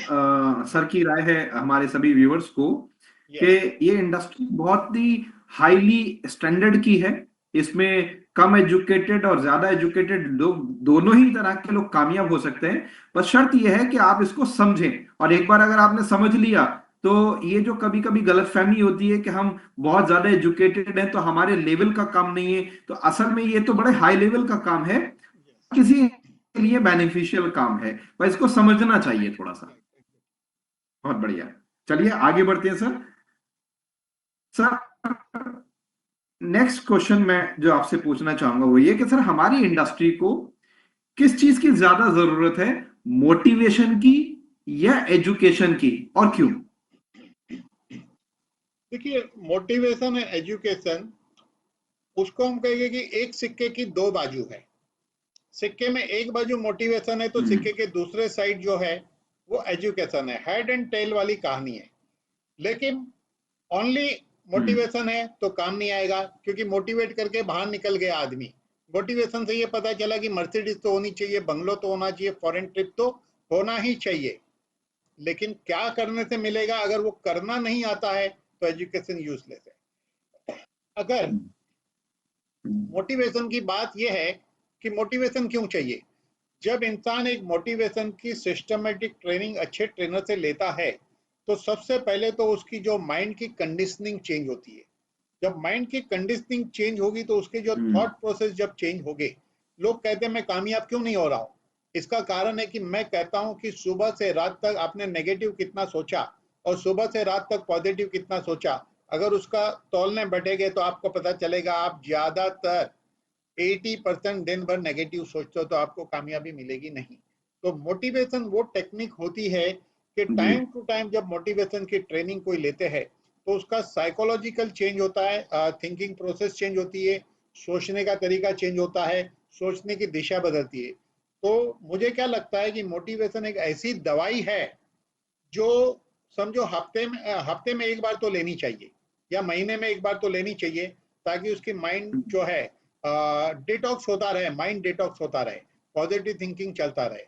सर की राय है हमारे सभी व्यूअर्स को हैं। कि यस। ये इंडस्ट्री बहुत ही हाईली स्टैंडर्ड की है। इसमें कम एजुकेटेड और ज्यादा एजुकेटेड लोग, दोनों ही तरह के लोग कामयाब हो सकते हैं। बस शर्त यह है कि आप इसको समझें, और एक बार अगर आपने समझ लिया तो ये जो कभी कभी गलतफहमी होती है कि हम बहुत ज्यादा एजुकेटेड हैं तो हमारे लेवल का काम नहीं है, तो असल में ये तो बड़े हाई लेवल का काम है, यस। किसी के लिए बेनिफिशियल काम है। पर इसको समझना चाहिए थोड़ा सा। राइट। बहुत बढ़िया। चलिए आगे बढ़ते हैं सर। सर, नेक्स्ट क्वेश्चन मैं जो आपसे पूछना चाहूंगा वो ये कि सर हमारी इंडस्ट्री को किस चीज की ज्यादा जरूरत है, मोटिवेशन की या एजुकेशन की, और क्यों? देखिए, मोटिवेशन है एजुकेशन, उसको हम कहेंगे कि एक सिक्के की दो बाजू है। सिक्के में एक बाजू मोटिवेशन है तो हम्म। सिक्के के दूसरे साइड जो है वो एजुकेशन है। हेड एंड टेल वाली कहानी है। लेकिन ओनली हम्म। मोटिवेशन है तो काम नहीं आएगा, क्योंकि मोटिवेट करके बाहर निकल गया आदमी। मोटिवेशन से ये पता चला कि मर्सिडीज तो होनी चाहिए, बंगलो तो होना चाहिए, फॉरेन ट्रिप तो होना ही चाहिए, लेकिन क्या करने से मिलेगा? अगर वो करना नहीं आता है तो एजुकेशन यूजलेस है। अगर हम्म। मोटिवेशन की बात यह है कि मोटिवेशन क्यों चाहिए, जब इंसान एक मोटिवेशन की सिस्टमेटिक ट्रेनिंग अच्छे ट्रेनर से लेता है तो सबसे पहले तो उसकी जो माइंड की कंडीशनिंग चेंज होती है। जब माइंड की कंडीशनिंग चेंज होगी तो उसके जो हम्म। थॉट प्रोसेस जब चेंज होंगे, लोग कहते हैं मैं कामयाब क्यों नहीं हो रहा हूं। इसका कारण है कि मैं कहता हूं कि सुबह से रात तक आपने नेगेटिव कितना सोचा और सुबह से रात तक पॉजिटिव कितना सोचा, अगर उसका तौलने बैठेंगे तो आपको पता चलेगा आप ज्यादातर 80% दिन भर नेगेटिव सोचते हो तो आपको कामयाबी मिलेगी नहीं। तो मोटिवेशन वो टेक्निक होती है कि जी। टाइम टू टाइम जब मोटिवेशन की ट्रेनिंग कोई लेते हैं तो उसका साइकोलॉजिकल चेंज होता है, थिंकिंग प्रोसेस चेंज होती है, सोचने का तरीका चेंज होता है, सोचने की दिशा बदलती है। तो मुझे क्या लगता है कि मोटिवेशन एक ऐसी दवाई है जो समझो हफ्ते में एक बार तो लेनी चाहिए या महीने में एक बार तो लेनी चाहिए, ताकि उसकी माइंड जो है डिटॉक्स होता रहे, माइंड डिटॉक्स होता रहे, पॉजिटिव थिंकिंग चलता रहे।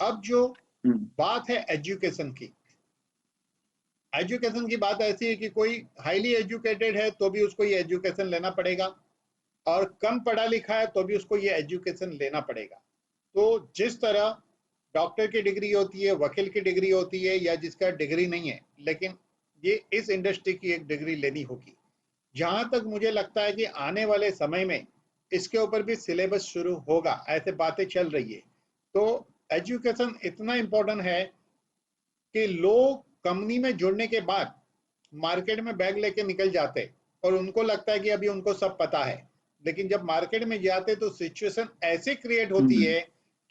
अब जो हम्म। बात है एजुकेशन की, एजुकेशन की बात ऐसी है कि कोई हाईली एजुकेटेड है तो भी उसको ये एजुकेशन लेना पड़ेगा, और कम पढ़ा लिखा है तो भी उसको ये एजुकेशन लेना पड़ेगा। तो जिस तरह डॉक्टर की डिग्री होती है, वकील की डिग्री होती है, या जिसका डिग्री नहीं है लेकिन ये इस इंडस्ट्री की एक डिग्री लेनी होगी। जहां तक मुझे लगता है कि आने वाले समय में इसके ऊपर भी सिलेबस शुरू होगा, ऐसे बातें चल रही है। तो एजुकेशन इतना इम्पोर्टेंट है कि लोग कंपनी में जुड़ने के बाद मार्केट में बैग लेके निकल जाते और उनको लगता है कि अभी उनको सब पता है, लेकिन जब मार्केट में जाते तो सिचुएशन ऐसे क्रिएट होती हम्म। है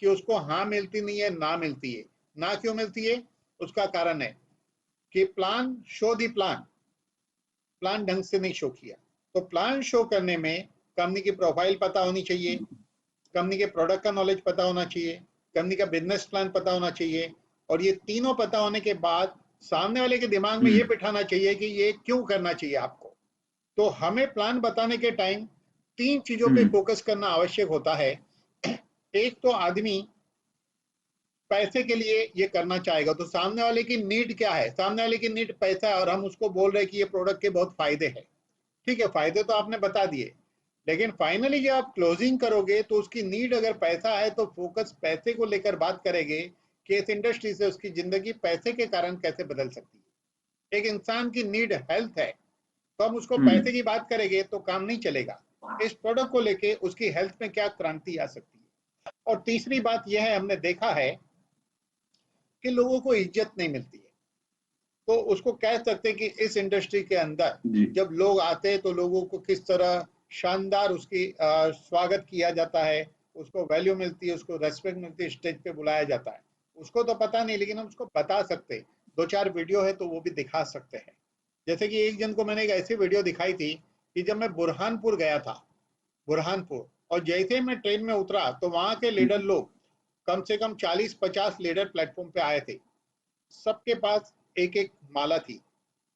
कि उसको हाँ मिलती नहीं है, ना मिलती है। ना क्यों मिलती है? उसका कारण है कि plan show the plan, plan ढंग से नहीं शो किया। तो प्लान शो करने में कंपनी की प्रोफाइल पता होनी चाहिए, कंपनी के प्रोडक्ट का नॉलेज पता होना चाहिए, कंपनी का बिजनेस प्लान पता होना चाहिए, और ये तीनों पता होने के बाद सामने वाले के दिमाग में ये बिठाना चाहिए कि ये क्यों करना चाहिए आपको। तो हमें प्लान बताने के टाइम तीन चीजों पे हम्म। फोकस करना आवश्यक होता है। एक तो आदमी पैसे के लिए ये करना चाहेगा, तो सामने वाले की नीड क्या है? सामने वाले की नीड पैसा है और हम उसको बोल रहे हैं कि ये प्रोडक्ट के बहुत फायदे हैं। ठीक है, फायदे तो आपने बता दिए, लेकिन फाइनली जब आप क्लोजिंग करोगे तो उसकी नीड अगर पैसा है तो फोकस पैसे को लेकर बात करेंगे कि इस इंडस्ट्री से उसकी जिंदगी पैसे के कारण कैसे बदल सकती है। एक इंसान की नीड हेल्थ है, तो हम उसको पैसे हम्म। की बात करेंगे तो काम नहीं चलेगा। इस प्रोडक्ट को लेके उसकी हेल्थ में क्या क्रांति आ सकती है। और तीसरी बात यह है, हमने देखा है कि लोगों को इज्जत नहीं मिलती है। तो उसको कह सकते हैं कि इस इंडस्ट्री के अंदर जी। जब लोग आते हैं तो लोगों को किस तरह शानदार उसकी स्वागत किया जाता है, उसको वैल्यू मिलती है, उसको रेस्पेक्ट मिलती है, स्टेज पे बुलाया जाता है। उसको तो पता नहीं, लेकिन हम उसको बता सकते हैं। दो चार वीडियो है तो वो भी दिखा सकते हैं। जैसे कि एक जन को मैंने एक ऐसी वीडियो दिखाई थी कि जब मैं बुरहानपुर गया था, बुरहानपुर, और जैसे मैं ट्रेन में उतरा तो वहां के लीडर लोग, कम से कम 40-50 लीडर प्लेटफॉर्म पे आए थे। सबके पास एक एक माला थी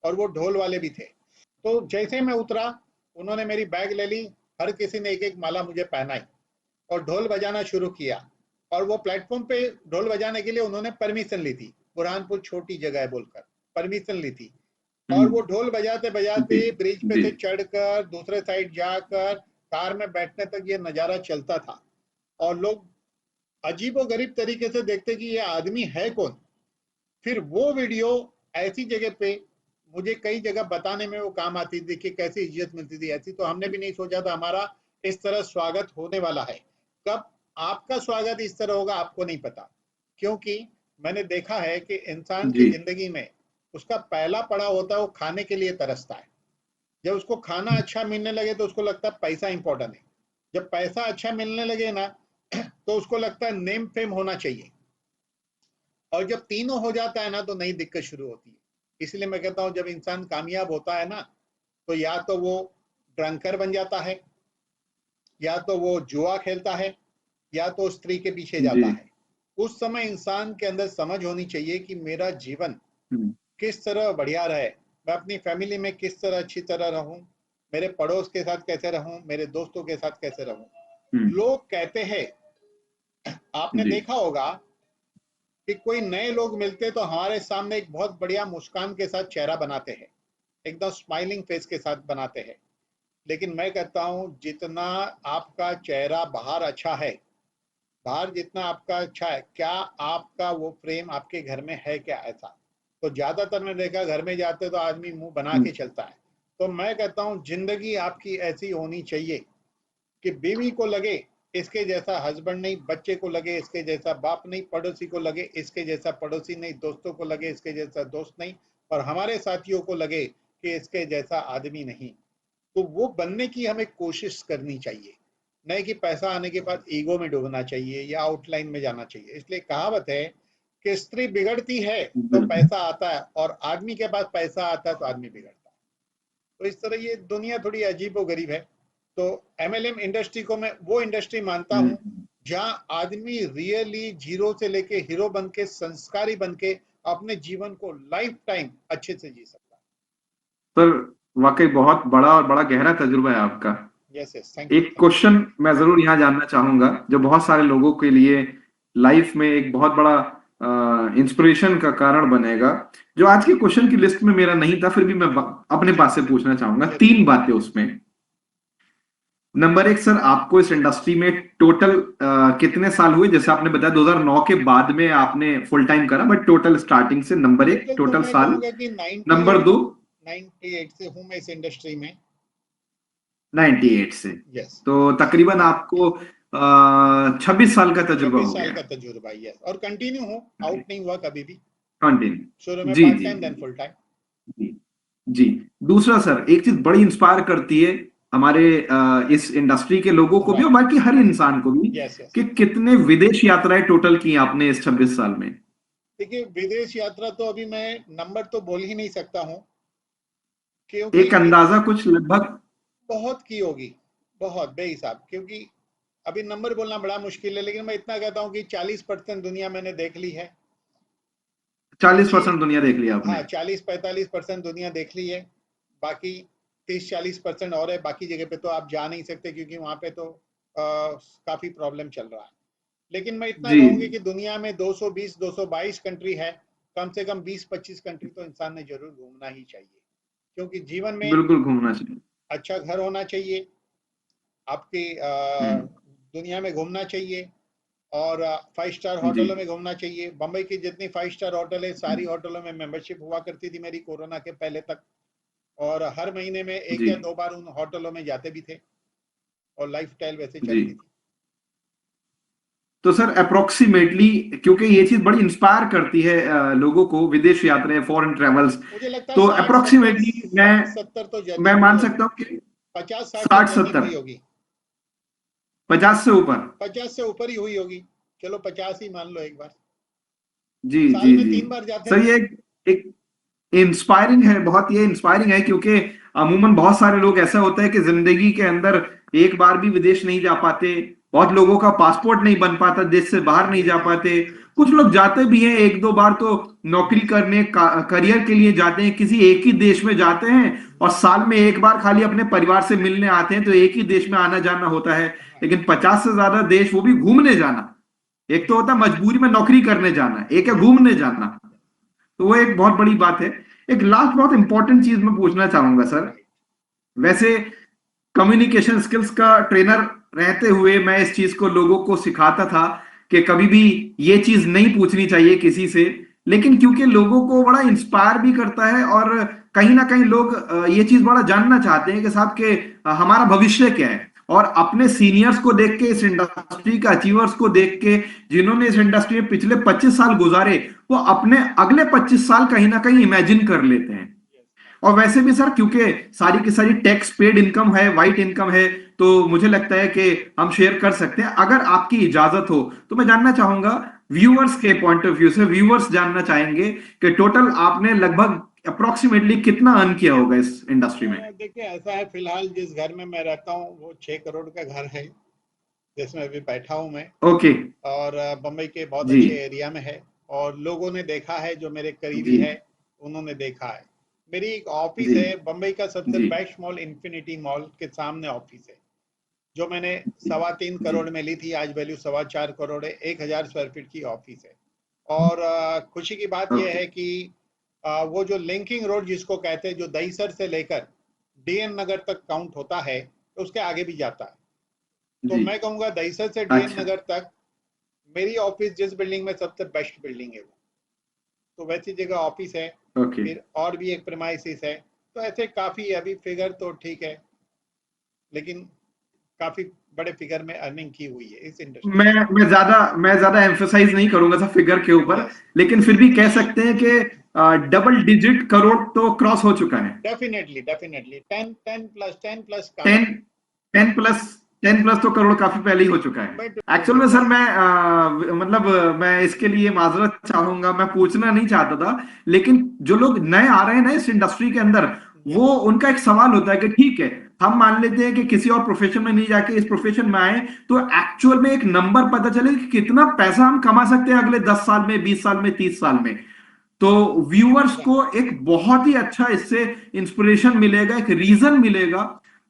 और वो ढोल वाले भी थे। तो जैसे मैं उतरा, उन्होंने मेरी बैग ले ली, हर किसी ने एक एक माला मुझे पहनाई और ढोल बजाना शुरू किया। और वो प्लेटफॉर्म पे ढोल बजाने के लिए उन्होंने परमिशन ली थी, बुरहानपुर छोटी जगह है बोलकर परमिशन ली थी। और वो हम्म। ढोल बजाते जी। बजाते ब्रिज पे जी। से चढ़कर दूसरे साइड जाकर कार में बैठने तक ये नजारा चलता था। और लोग अजीबो गरीब तरीके से देखते कि ये आदमी है कौन। फिर वो वीडियो ऐसी जगह पे मुझे कई जगह बताने में वो काम आती थी कि कैसी इज्जत मिलती थी। ऐसी तो हमने भी नहीं सोचा था हमारा इस तरह स्वागत होने वाला है। कब आपका स्वागत इस तरह होगा आपको नहीं पता, क्योंकि मैंने देखा है कि इंसान की जी। जिंदगी में उसका पहला पड़ाव होता है वो खाने के लिए तरसता है। जब उसको खाना अच्छा मिलने लगे तो उसको लगता है पैसा इंपॉर्टेंट है। जब पैसा अच्छा मिलने लगे ना तो उसको लगता है नेम फेम होना चाहिए। और जब तीनों हो जाता है ना तो नई दिक्कत शुरू होती है। इसलिए मैं कहता हूं जब इंसान कामयाब होता है ना, तो या तो वो ड्रंकर बन जाता है, या तो वो जुआ खेलता है, या तो स्त्री के पीछे जी। जाता है। उस समय इंसान के अंदर समझ होनी चाहिए कि मेरा जीवन हम्म। किस तरह बढ़िया रहे, मैं अपनी फैमिली में किस तरह अच्छी तरह रहूं, मेरे पड़ोस के साथ कैसे रहूं, मेरे दोस्तों के साथ कैसे रहूं। हम्म। लोग कहते हैं, आपने जी। देखा होगा कि कोई नए लोग मिलते तो हमारे सामने एक बहुत बढ़िया मुस्कान के साथ चेहरा बनाते हैं, एकदम स्माइलिंग फेस के साथ बनाते हैं। लेकिन मैं कहता हूं जितना आपका चेहरा बाहर अच्छा है, बाहर जितना आपका अच्छा है, क्या आपका वो फ्रेम आपके घर में है क्या? ऐसा तो ज्यादातर मैंने देखा घर में जाते तो आदमी मुंह बना हम्म। के चलता है। तो मैं कहता हूं जिंदगी आपकी ऐसी होनी चाहिए कि बीवी को लगे इसके जैसा हस्बैंड नहीं, बच्चे को लगे इसके जैसा बाप नहीं, पड़ोसी को लगे इसके जैसा पड़ोसी नहीं, दोस्तों को लगे इसके जैसा दोस्त नहीं, और हमारे साथियों को लगे कि इसके जैसा आदमी नहीं। तो वो बनने की हमें कोशिश करनी चाहिए, नहीं कि पैसा आने के बाद ईगो में डूबना चाहिए या आउटलाइन में जाना चाहिए। इसलिए कहावत है कि स्त्री बिगड़ती है तो बिल्कुल। पैसा आता है, और आदमी के पास पैसा आता है तो आदमी बिगड़ता है। तो इस तरह ये दुनिया थोड़ी अजीब गरीब है। तो एमएलएम इंडस्ट्री को मैं वो इंडस्ट्री मानता हूं हम्म। जहां आदमी रियली जीरो से लेके हीरो बन के, संस्कारी बन के अपने जीवन को लाइफ टाइम अच्छे से जी सकता सर, वाकई बहुत बड़ा और बड़ा गहरा तजुर्बा है आपका। है। यस यस, थैंक यू एक थैंक क्वेश्चन मैं जरूर यहाँ जानना चाहूंगा जो बहुत सारे लोगों के लिए लाइफ में एक बहुत बड़ा इंस्पिरेशन का कारण बनेगा, जो आज के क्वेश्चन की लिस्ट में मेरा नहीं था, फिर भी मैं अपने पास से पूछना चाहूंगा। यू। यस तीन बातें उसमें। नंबर एक सर, आपको इस इंडस्ट्री में टोटल कितने साल हुए? जैसे आपने बताया 2009 के बाद में आपने फुल टाइम करा, बट टोटल स्टार्टिंग से नंबर एक, टोटल तो टोटल मैं साल। कहूंगा कि नंबर 98 दो, 98 से हूं मैं इस इंडस्ट्री में। 98 से। यस। तो तकरीबन आपको 26 साल का तजुर्बा 26 हो साल गया। का तजुर्बा, यस। और कंटिन्यू हूँ, आउट नहीं हुआ कभी भी। शुरू कंटिन्यू, में जी पार्ट जी टाइम, देन जी फुल टाइम। जी जी। दूसरा सर, एक चीज बड़ी इंस्पायर करती है हमारे इस इंडस्ट्री के लोगों को भी और राइट। बाकी हर इंसान को भी, यस यस। कि कितने विदेश यात्राएं टोटल की आपने इस 26 साल में? देखिए, विदेश यात्रा तो अभी मैं नंबर तो बोल ही नहीं सकता हूँ, क्योंकि एक अंदाजा कुछ लगभग? बहुत की होगी, बहुत बेहिसाब। क्योंकि अभी नंबर बोलना बड़ा मुश्किल है, लेकिन मैं इतना कहता हूँ कि 40% दुनिया मैंने देख ली है। बाकी 40% दुनिया देख लिया हाँ, आपने? 40-45% दुनिया देख ली है। बाकी 30-40% और है। बाकी जगह पे तो आप जा नहीं सकते, क्योंकि वहाँ पे तो काफ़ी प्रॉब्लम चल रहा है। लेकिन मैं इतना जी कहूँगी कि दुनिया में 220-222 कंट्री है, कम से कम 20-25 कंट्री तो इंसान ने जरूर घूमना ही चाहिए। क्योंकि जीवन में बिल्कुल घूमना चाहिए। अच्छा घर होना चाहिए, आपकी हम्म। दुनिया में घूमना चाहिए, और 5 स्टार जी होटलों में घूमना चाहिए। बम्बई की जितनी 5 स्टार होटल है, सारी होटलों में मेंबरशिप हुआ करती थी मेरी, कोरोना के पहले तक। और हर महीने में एक जी या दो बार उन होटलों में जाते भी थे, और लाइफ स्टाइल वैसे जी। चलती थी। तो सर अप्रोक्सीमेटली, क्योंकि ये चीज बड़ी इंस्पायर करती है लोगों को, विदेश यात्राएं, फॉरेन ट्रेवल्स, मुझे लगता है तो 60-70, अप्रोक्सीमेटली मैं 60-70 तो जर्नी मैं हुई मान होगी। सकता हूँ कि 50-60 तो साठ जर्नी सत्तर हुई होगी। 50 से ऊपर। 50 से ऊपर ही हुई होगी। चलो 50 ही मान लो एक बार। जी साल जी में जी। 3 बार जाते सर थे। ये एक इंस्पायरिंग है, बहुत ये इंस्पायरिंग है, क्योंकि अमूमन बहुत सारे लोग ऐसा होता है कि जिंदगी के अंदर एक बार भी विदेश नहीं जा पाते। बहुत लोगों का पासपोर्ट नहीं बन पाता, देश से बाहर नहीं जी जा जी पाते। जी कुछ जी। लोग जाते भी हैं एक दो बार, तो नौकरी यस। करने करियर के लिए जाते हैं, किसी एक ही देश में जाते हैं, और साल में एक बार खाली अपने परिवार से मिलने आते हैं, तो एक ही देश में आना जाना होता है। लेकिन 50 से ज्यादा देश, वो भी घूमने जाना। एक तो होता है मजबूरी में नौकरी करने जाना, एक है यस। घूमने जाना। तो वो एक बहुत बड़ी बात है। एक लास्ट बहुत इंपॉर्टेंट चीज मैं पूछना चाहूंगा सर। राइट। वैसे कम्युनिकेशन स्किल्स का ट्रेनर रहते हुए मैं इस चीज को लोगों को सिखाता था कि कभी भी ये चीज नहीं पूछनी चाहिए किसी से। लेकिन क्योंकि लोगों को बड़ा इंस्पायर भी करता है, और कहीं ना कहीं लोग ये चीज बड़ा जानना चाहते हैं कि साहब के हमारा भविष्य क्या है। और अपने सीनियर्स को देख के, इस इंडस्ट्री के अचीवर्स को देख के, जिन्होंने इस इंडस्ट्री में पिछले 25 साल गुजारे, वो अपने अगले 25 साल कहीं ना कहीं इमेजिन कर लेते हैं। यस। और वैसे भी सर, क्योंकि सारी की सारी टैक्स पेड इनकम है, वाइट इनकम है, तो मुझे लगता है कि हम शेयर कर सकते हैं, अगर आपकी इजाजत हो। तो मैं जानना चाहूंगा, व्यूअर्स के पॉइंट ऑफ व्यू से, व्यूअर्स जानना चाहेंगे कि टोटल आपने लगभग अप्रोक्सीमेटली कितना अर्न किया होगा इस इंडस्ट्री में? देखिए, ऐसा है, फिलहाल जिस घर में मैं रहता हूँ वो 6 करोड़ का घर है, जिसमें अभी बैठा हूँ मैं। ओके। और बम्बई के बहुत जी अच्छे एरिया में है। और लोगों ने देखा है, जो मेरे करीबी जी है, उन्होंने देखा है। मेरी एक ऑफिस जी है बम्बई का, सबसे जी बेस्ट मॉल इन्फिनिटी मॉल के सामने ऑफिस है, जो मैंने जी 3.25 करोड़ में ली थी। आज वैल्यू 4.25 करोड़ है। 1,000 स्क्वायर फीट की ऑफिस है। और खुशी की बात यह ओके। है कि वो जो लिंकिंग रोड जिसको कहते हैं, जो दहीसर से लेकर डीएन नगर तक काउंट होता है, तो उसके आगे भी जाता है। तो जी। मैं कहूँगा दहीसर से डीएन अच्छा। नगर तक मेरी ऑफिस जिस बिल्डिंग में, सबसे बेस्ट बिल्डिंग है वो। तो वैसी जगह ऑफिस है। ओके। फिर और भी एक प्रेमाइसिस है। तो ऐसे काफ़ी, अभी फिगर तो ठीक है, लेकिन काफ़ी बड़े फिगर में अर्निंग की हुई है इस इंडस्ट्री से। मैं ज्यादा एम्फोसाइज नहीं करूंगा सब फिगर के ऊपर, यस। लेकिन फिर भी कह सकते हैं कि डबल डिजिट करोड़ तो क्रॉस हो चुका है। डेफिनेटली डेफिनेटली 10 प्लस टेन काफ़ी। 10 प्लस, 10 प्लस तो करोड़ काफी पहले ही हो चुका मैं है। एक्चुअल में सर मैं मतलब मैं इसके लिए माजरत चाहूंगा, मैं पूछना नहीं चाहता था, लेकिन जो लोग नए आ रहे हैं ना इस इंडस्ट्री के अंदर, वो यस। उनका एक सवाल होता है कि ठीक है, हम मान लेते हैं कि किसी और प्रोफेशन में नहीं जाके इस प्रोफेशन में आए, तो एक्चुअल में एक नंबर पता चले कि कितना पैसा हम कमा सकते हैं अगले 10 साल में, 20 साल में, 30 साल में। तो व्यूअर्स को एक बहुत ही अच्छा इससे इंस्पिरेशन मिलेगा, एक रीजन मिलेगा,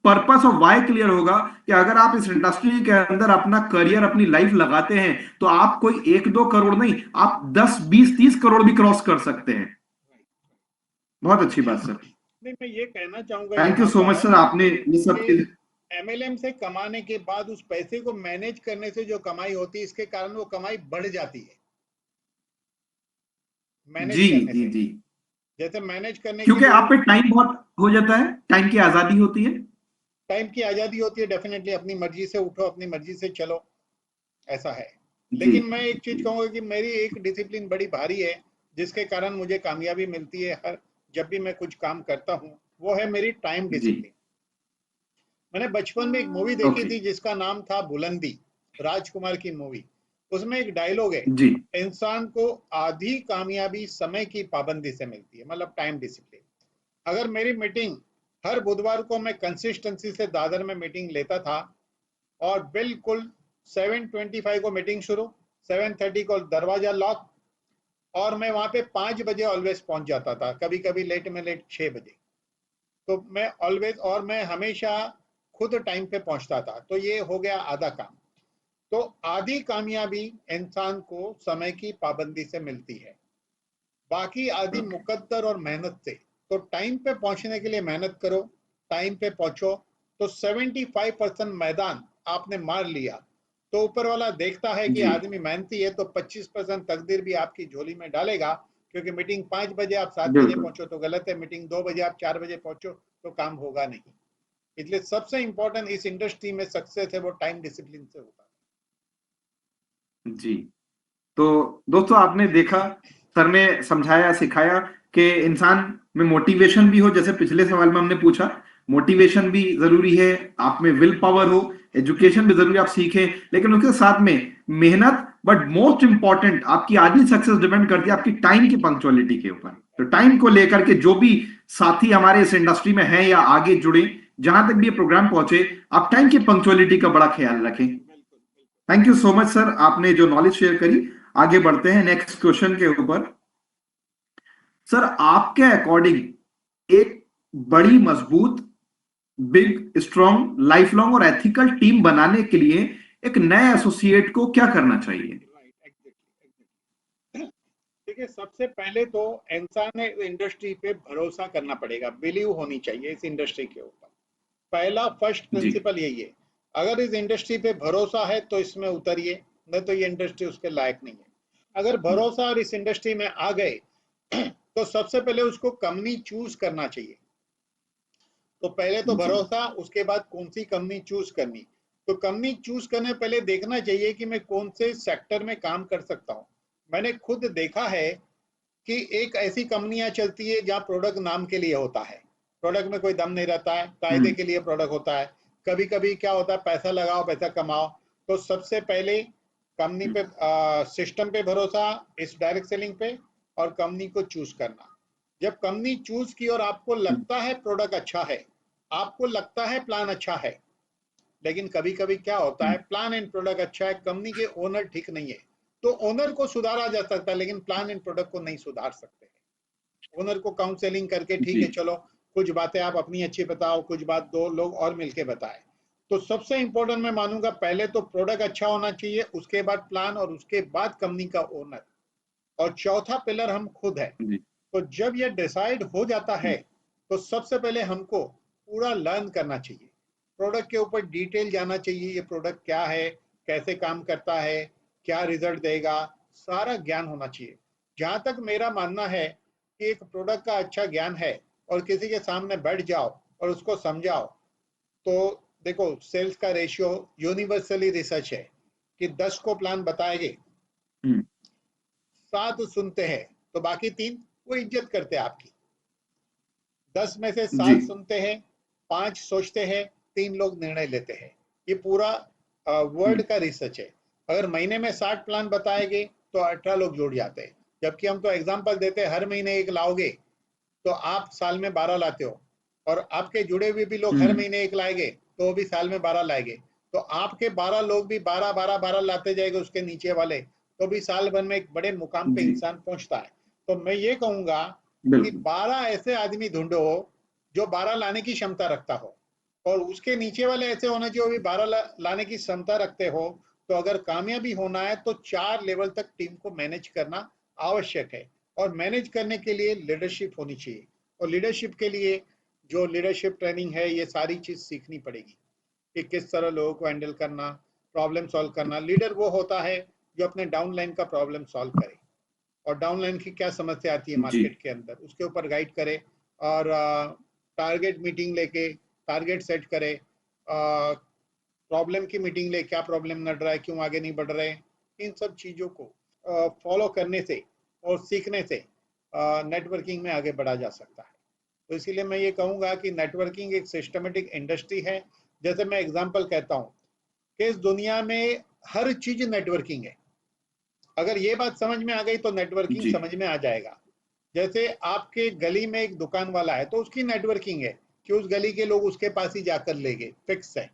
पर्पस ऑफ वाई क्लियर होगा, कि अगर आप इस इंडस्ट्री के अंदर अपना करियर, अपनी लाइफ लगाते हैं, तो आप कोई 1-2 करोड़ नहीं, आप 10-20-30 करोड़ भी क्रॉस कर सकते हैं। बहुत अच्छी बात सर। नहीं, मैं ये कहना चाहूँगा थैंक यू यहाँ सो मच पर सर, आपने ये सब कि चीज। एमएलएम से कमाने के बाद उस पैसे को मैनेज करने से जो कमाई होती है, इसके कारण वो कमाई बढ़ जाती है मैनेज जी करने जी से। जी। जैसे मैनेज करने के क्योंकि लिए आप पे टाइम बहुत हो जाता है, टाइम की आजादी होती है। टाइम की आजादी होती है, डेफिनेटली अपनी मर्जी से उठो, अपनी मर्जी से चलो, ऐसा है। जी लेकिन मैं एक चीज जी कहूंगा कि मेरी एक डिसिप्लिन बड़ी भारी है, जिसके कारण मुझे कामयाबी मिलती है हर जब भी मैं कुछ काम करता हूँ, वो है मेरी टाइम जी। डिसिप्लिन। मैंने बचपन में एक मूवी देखी ओके। थी जिसका नाम था बुलंदी, राजकुमार की मूवी। उसमें एक डायलॉग है, जी इंसान को आधी कामयाबी समय की पाबंदी से मिलती है, मतलब टाइम डिसिप्लिन। अगर मेरी मीटिंग हर बुधवार को मैं कंसिस्टेंसी से दादर में मीटिंग लेता था, और बिल्कुल 7:25 को मीटिंग शुरू, 7:30 को दरवाजा लॉक, और मैं वहां पे 5 बजे ऑलवेज पहुंच जाता था, कभी कभी लेट में लेट 6 बजे। तो मैं ऑलवेज, और मैं हमेशा खुद टाइम पे पहुंचता था, तो ये हो गया आधा काम। तो आधी कामयाबी इंसान को समय की पाबंदी से मिलती है, बाकी आधी ओके। मुकद्दर और मेहनत से। तो टाइम पे पहुंचने के लिए मेहनत करो, टाइम पे पहुंचो, तो 75% मैदान आपने मार लिया। तो ऊपर वाला देखता है कि जी आदमी मेहनती है, तो 25% तकदीर भी आपकी झोली में डालेगा। क्योंकि मीटिंग 5 बजे आप 7 बजे बिल्कुल। पहुंचो तो गलत है, मीटिंग 2 बजे आप 4 बजे पहुंचो तो काम होगा नहीं। इसलिए सबसे इंपॉर्टेंट इस इंडस्ट्री में सक्सेस है वो टाइम डिसिप्लिन से होता जी। तो दोस्तों आपने देखा, सर ने समझाया सिखाया कि इंसान में मोटिवेशन भी हो, जैसे पिछले सवाल में हमने पूछा, मोटिवेशन भी जरूरी है, आप में विल है। पावर हो, यस। एजुकेशन भी जरूरी, आप सीखें, लेकिन उसके साथ में मेहनत, बट मोस्ट इंपॉर्टेंट आपकी आदमी सक्सेस डिपेंड करती है आपकी टाइम की पंक्चुअलिटी के ऊपर। तो टाइम को लेकर के जो भी साथी हमारे इस इंडस्ट्री में हैं या आगे जुड़े, जहां तक भी ये प्रोग्राम पहुंचे, आप टाइम की पंक्चुअलिटी का बड़ा ख्याल रखें। बिल्कुल बिल्कुल। Thank you so much sir, आपने जो नॉलेज शेयर करी। आगे बढ़ते हैं नेक्स्ट क्वेश्चन के ऊपर। सर आपके अकॉर्डिंग एक बड़ी मजबूत, बिग स्ट्रॉन्ग, लाइफ लॉन्ग और एथिकल टीम बनाने के लिए एक नए एसोसिएट को क्या करना चाहिए? Right, exactly exactly. देखिए, सबसे पहले तो इंसान ने इंडस्ट्री पे भरोसा करना पड़ेगा, बिलीव होनी चाहिए इस इंडस्ट्री के ऊपर। पहला फर्स्ट जी प्रिंसिपल यही है। अगर इस इंडस्ट्री पे भरोसा है तो इसमें उतरिए, नहीं तो ये इंडस्ट्री उसके लायक नहीं है। अगर भरोसा और इस इंडस्ट्री में आ गए तो सबसे पहले उसको कंपनी चूज करना चाहिए। तो पहले तो जी भरोसा, उसके बाद कौन सी कंपनी चूज करनी। तो कंपनी चूज करने पहले देखना चाहिए कि मैं कौन से सेक्टर में काम कर सकता हूँ। मैंने खुद देखा है कि एक ऐसी कंपनियां चलती है जहां प्रोडक्ट नाम के लिए होता है, प्रोडक्ट में कोई दम नहीं रहता है, कायदे हम्म के लिए प्रोडक्ट होता है। कभी कभी क्या होता है, पैसा लगाओ पैसा कमाओ। तो सबसे पहले कंपनी पे, सिस्टम पे भरोसा, इस डायरेक्ट सेलिंग पे, और कंपनी को चूज करना। जब कंपनी चूज की और आपको लगता है प्रोडक्ट अच्छा है, आपको लगता है प्लान अच्छा है, लेकिन कभी कभी क्या होता है, प्लान एंड प्रोडक्ट अच्छा है, कंपनी के ओनर ठीक नहीं है, तो ओनर को सुधारा जा सकता है, लेकिन प्लान एंड प्रोडक्ट को नहीं सुधार सकते। ओनर को काउंसलिंग करके ठीक जी है चलो, कुछ बातें आप अपनी अच्छी बताओ, कुछ बात दो लोग और मिलके बताए। तो सबसे इंपॉर्टेंट मैं मानूंगा, पहले तो प्रोडक्ट अच्छा होना चाहिए, उसके बाद प्लान, और उसके बाद कंपनी का ओनर, और चौथा पिलर हम खुद है। जी तो जब ये डिसाइड हो जाता है, जी तो सबसे पहले हमको पूरा लर्न करना चाहिए, प्रोडक्ट के ऊपर डिटेल जाना चाहिए, ये प्रोडक्ट क्या है, कैसे काम करता है, क्या रिजल्ट देगा, सारा ज्ञान होना चाहिए। जहां तक मेरा मानना है कि एक प्रोडक्ट का अच्छा ज्ञान है और किसी के सामने बैठ जाओ और उसको समझाओ, तो देखो, सेल्स का रेशियो यूनिवर्सली रिसर्च है कि 10 को प्लान बताएंगे, हम्म 7 सुनते हैं, तो बाकी 3 वो इज्जत करते हैं आपकी। 10 में से जी 7 सुनते हैं, 5 सोचते हैं, 3 लोग निर्णय लेते हैं। ये पूरा वर्ल्ड हम्म का रिसर्च है। अगर महीने में 60 प्लान बताएंगे तो 18 लोग जुड़ जाते हैं। जबकि हम तो एग्जाम्पल देते हैं, हर महीने एक लाओगे तो आप साल में 12 लाते हो, और आपके जुड़े हुए भी लोग हर हम्म महीने एक लाएंगे तो वो भी साल में 12 लाएंगे। तो आपके 12 लोग भी 12 लाते जाएंगे, उसके नीचे वाले, तो भी साल भर में एक बड़े मुकाम पे जी इंसान पहुंचता है। तो मैं ये कहूंगा कि बिल्कुल 12 ऐसे आदमी ढूंढो जो 12 लाने की क्षमता रखता हो, और उसके नीचे वाले ऐसे होने चाहिए वो भी 12 लाने की क्षमता रखते हो। तो अगर कामयाबी होना है तो 4 लेवल तक टीम को मैनेज करना आवश्यक है। और मैनेज करने के लिए लीडरशिप होनी चाहिए, और लीडरशिप के लिए जो लीडरशिप ट्रेनिंग है, ये सारी चीज सीखनी पड़ेगी। कि किस तरह लोगों को हैंडल करना, प्रॉब्लम सॉल्व करना। लीडर वो होता है जो अपने डाउनलाइन का प्रॉब्लम सॉल्व करे और डाउनलाइन की क्या समस्या आती है जी। मार्केट के अंदर, उसके ऊपर गाइड करे और टारगेट मीटिंग लेके टारगेट सेट करे, प्रॉब्लम की मीटिंग ले, क्या प्रॉब्लम नड़ रहा है, क्यों आगे नहीं बढ़ रहे हैं। इन सब चीज़ों को फॉलो करने से और सीखने से नेटवर्किंग में आगे बढ़ा जा सकता है। तो इसीलिए मैं ये कहूँगा कि नेटवर्किंग एक सिस्टमेटिक इंडस्ट्री है। जैसे मैं एग्जांपल कहता हूँ कि इस दुनिया में हर चीज नेटवर्किंग है। अगर ये बात समझ में आ गई तो नेटवर्किंग जी। समझ में आ जाएगा। जैसे आपके गली में एक दुकान वाला है तो उसकी नेटवर्किंग है कि उस गली के लोग उसके पास ही जाकर लेंगे, फिक्स है।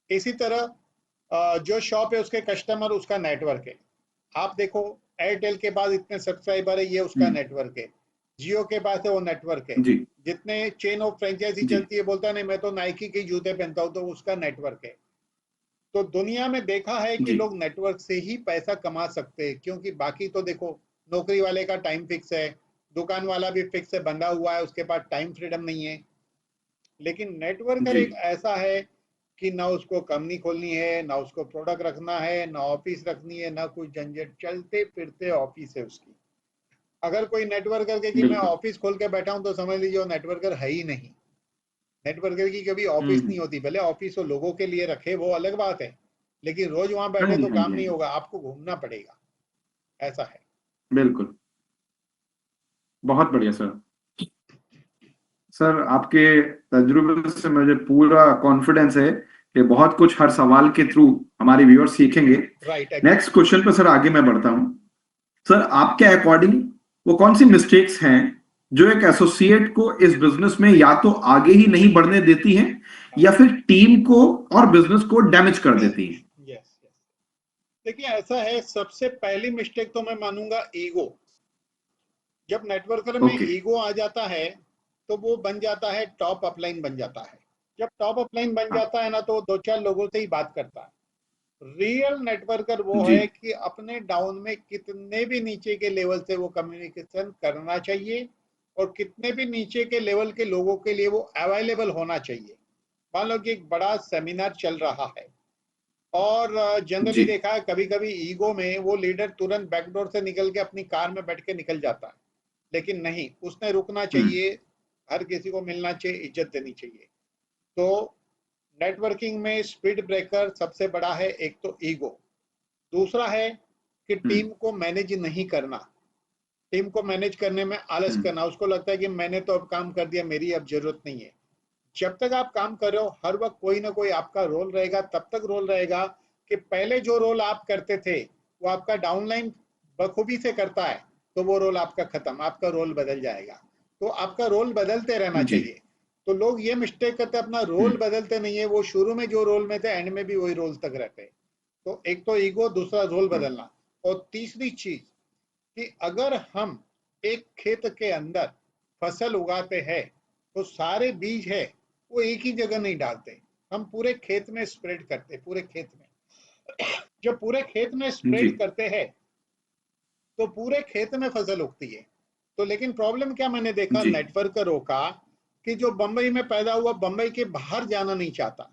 इसी तरह जो शॉप है उसके कस्टमर उसका नेटवर्क है। आप देखो एयरटेल के पास इतने सब्सक्राइबर है, ये उसका हम्म। नेटवर्क है। जियो के पास है, वो नेटवर्क है। जी। जितने चेन ऑफ फ्रेंचाइजी जी। चलती है, बोलता नहीं मैं तो नाइकी के जूते पहनता हूँ, तो उसका नेटवर्क है। तो दुनिया में देखा है कि जी। लोग नेटवर्क से ही पैसा कमा सकते हैं, क्योंकि बाकी तो देखो नौकरी वाले का टाइम फिक्स है, दुकान वाला भी फिक्स है, बंधा हुआ है, उसके पास टाइम फ्रीडम नहीं है। लेकिन नेटवर्कर जी। एक ऐसा है कि ना उसको कंपनी खोलनी है, ना उसको प्रोडक्ट रखना है, ना ऑफिस रखनी है, ना कोई झंझट, चलते फिरते ऑफिस है उसकी। अगर कोई नेटवर्कर के कि मैं बिल्कुल। ऑफिस खोल के बैठा हूं तो समझ लीजिए वो नेटवर्कर है ही नहीं। नेटवर्कर की कभी ऑफिस हम्म। नहीं होती, भले ऑफिस वो लोगों के लिए रखे वो अलग बात है, लेकिन रोज वहां हाँ बैठे जी, तो हाँ जी, काम हाँ नहीं जी। होगा, आपको घूमना पड़ेगा। ऐसा है। बिल्कुल। बहुत बढ़िया सर। सर आपके तजुर्बे से मुझे पूरा कॉन्फिडेंस है कि बहुत कुछ हर सवाल के थ्रू हमारे व्यूअर्स सीखेंगे। Right, next exactly. क्वेश्चन पर सर आगे मैं बढ़ता हूं। सर आपके अकॉर्डिंग वो कौन सी मिस्टेक्स हैं जो एक एसोसिएट को इस बिजनेस में या तो आगे ही नहीं बढ़ने देती हैं हाँ। या फिर टीम को और बिजनेस को डैमेज कर देती हैं? Yes yes. देखिए ऐसा है, सबसे पहली मिस्टेक तो मैं मानूंगा ईगो। जब नेटवर्कर में ओके। ईगो आ जाता है तो वो बन जाता है टॉप अपलाइन बन जाता है। जब टॉप अपलाइन बन हाँ। जाता है ना, तो दो चार लोगों से ही बात करता है। रियल नेटवर्कर वो जी। है कि अपने डाउन में कितने भी नीचे के लेवल से वो कम्युनिकेशन करना चाहिए और कितने भी नीचे के लेवल के लोगों के लिए वो अवेलेबल होना चाहिए। मान लो कि एक बड़ा सेमिनार चल रहा है और जनरली जी। देखा है कभी कभी ईगो में वो लीडर तुरंत बैकडोर से निकल के अपनी कार में बैठ के निकल जाता है। लेकिन नहीं, उसने रुकना हम्म। चाहिए, हर किसी को मिलना चाहिए, इज्जत देनी चाहिए। तो नेटवर्किंग में स्पीड ब्रेकर सबसे बड़ा है, एक तो ईगो। दूसरा है कि हम्म। टीम को मैनेज नहीं करना। टीम को मैनेज करने में आलस हम्म। करना, उसको लगता है कि मैंने तो अब काम कर दिया, मेरी अब जरूरत नहीं है। जब तक आप काम कर रहे हो हर वक्त कोई ना कोई आपका रोल रहेगा, तब तक रोल रहेगा कि पहले जो रोल आप करते थे वो आपका डाउनलाइन बखूबी से करता है, तो वो रोल आपका खत्म, आपका रोल बदल जाएगा। तो आपका रोल बदलते रहना जी। चाहिए। तो लोग ये मिस्टेक करते हैं, अपना रोल हम्म। बदलते नहीं है, वो शुरू में जो रोल में थे एंड में भी वही रोल तक रहते हैं। तो एक तो ईगो, दूसरा रोल हम्म। बदलना। और तीसरी चीज कि अगर हम एक खेत के अंदर फसल उगाते हैं तो सारे बीज है वो एक ही जगह नहीं डालते, हम पूरे खेत में स्प्रेड करते, पूरे खेत में। जब पूरे खेत में जी। स्प्रेड करते हैं तो पूरे खेत में फसल उगती है। तो लेकिन प्रॉब्लम क्या मैंने देखा जी। नेटवर्करों का, कि जो बंबई में पैदा हुआ बंबई के बाहर जाना नहीं चाहता,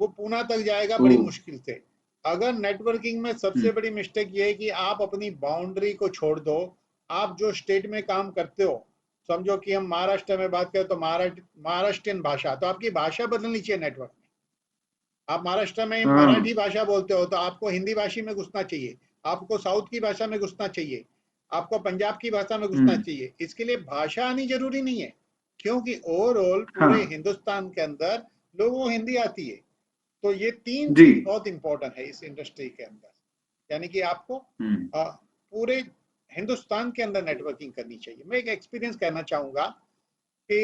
वो पूना तक जाएगा ओ। बड़ी मुश्किल से। अगर नेटवर्किंग में सबसे हम्म। बड़ी मिस्टेक ये है कि आप अपनी बाउंड्री को छोड़ दो। आप जो स्टेट में काम करते हो, समझो कि हम महाराष्ट्र में बात करें तो महाराष्ट्रियन भाषा, तो आपकी भाषा बदलनी चाहिए नेटवर्क में। आप महाराष्ट्र में हाँ। मराठी भाषा बोलते हो तो आपको हिंदी भाषी में घुसना चाहिए, आपको साउथ की भाषा में घुसना चाहिए, आपको पंजाब की भाषा में घुसना हम्म। चाहिए। इसके लिए भाषा आनी जरूरी नहीं है, क्योंकि ओवरऑल पूरे हाँ। हिंदुस्तान के अंदर लोगों को हिंदी आती है। तो ये तीन जी। चीज बहुत इंपॉर्टेंट है इस इंडस्ट्री के अंदर। यानी कि आपको हम्म। पूरे हिंदुस्तान के अंदर नेटवर्किंग करनी चाहिए। मैं एक एक्सपीरियंस कहना चाहूंगा कि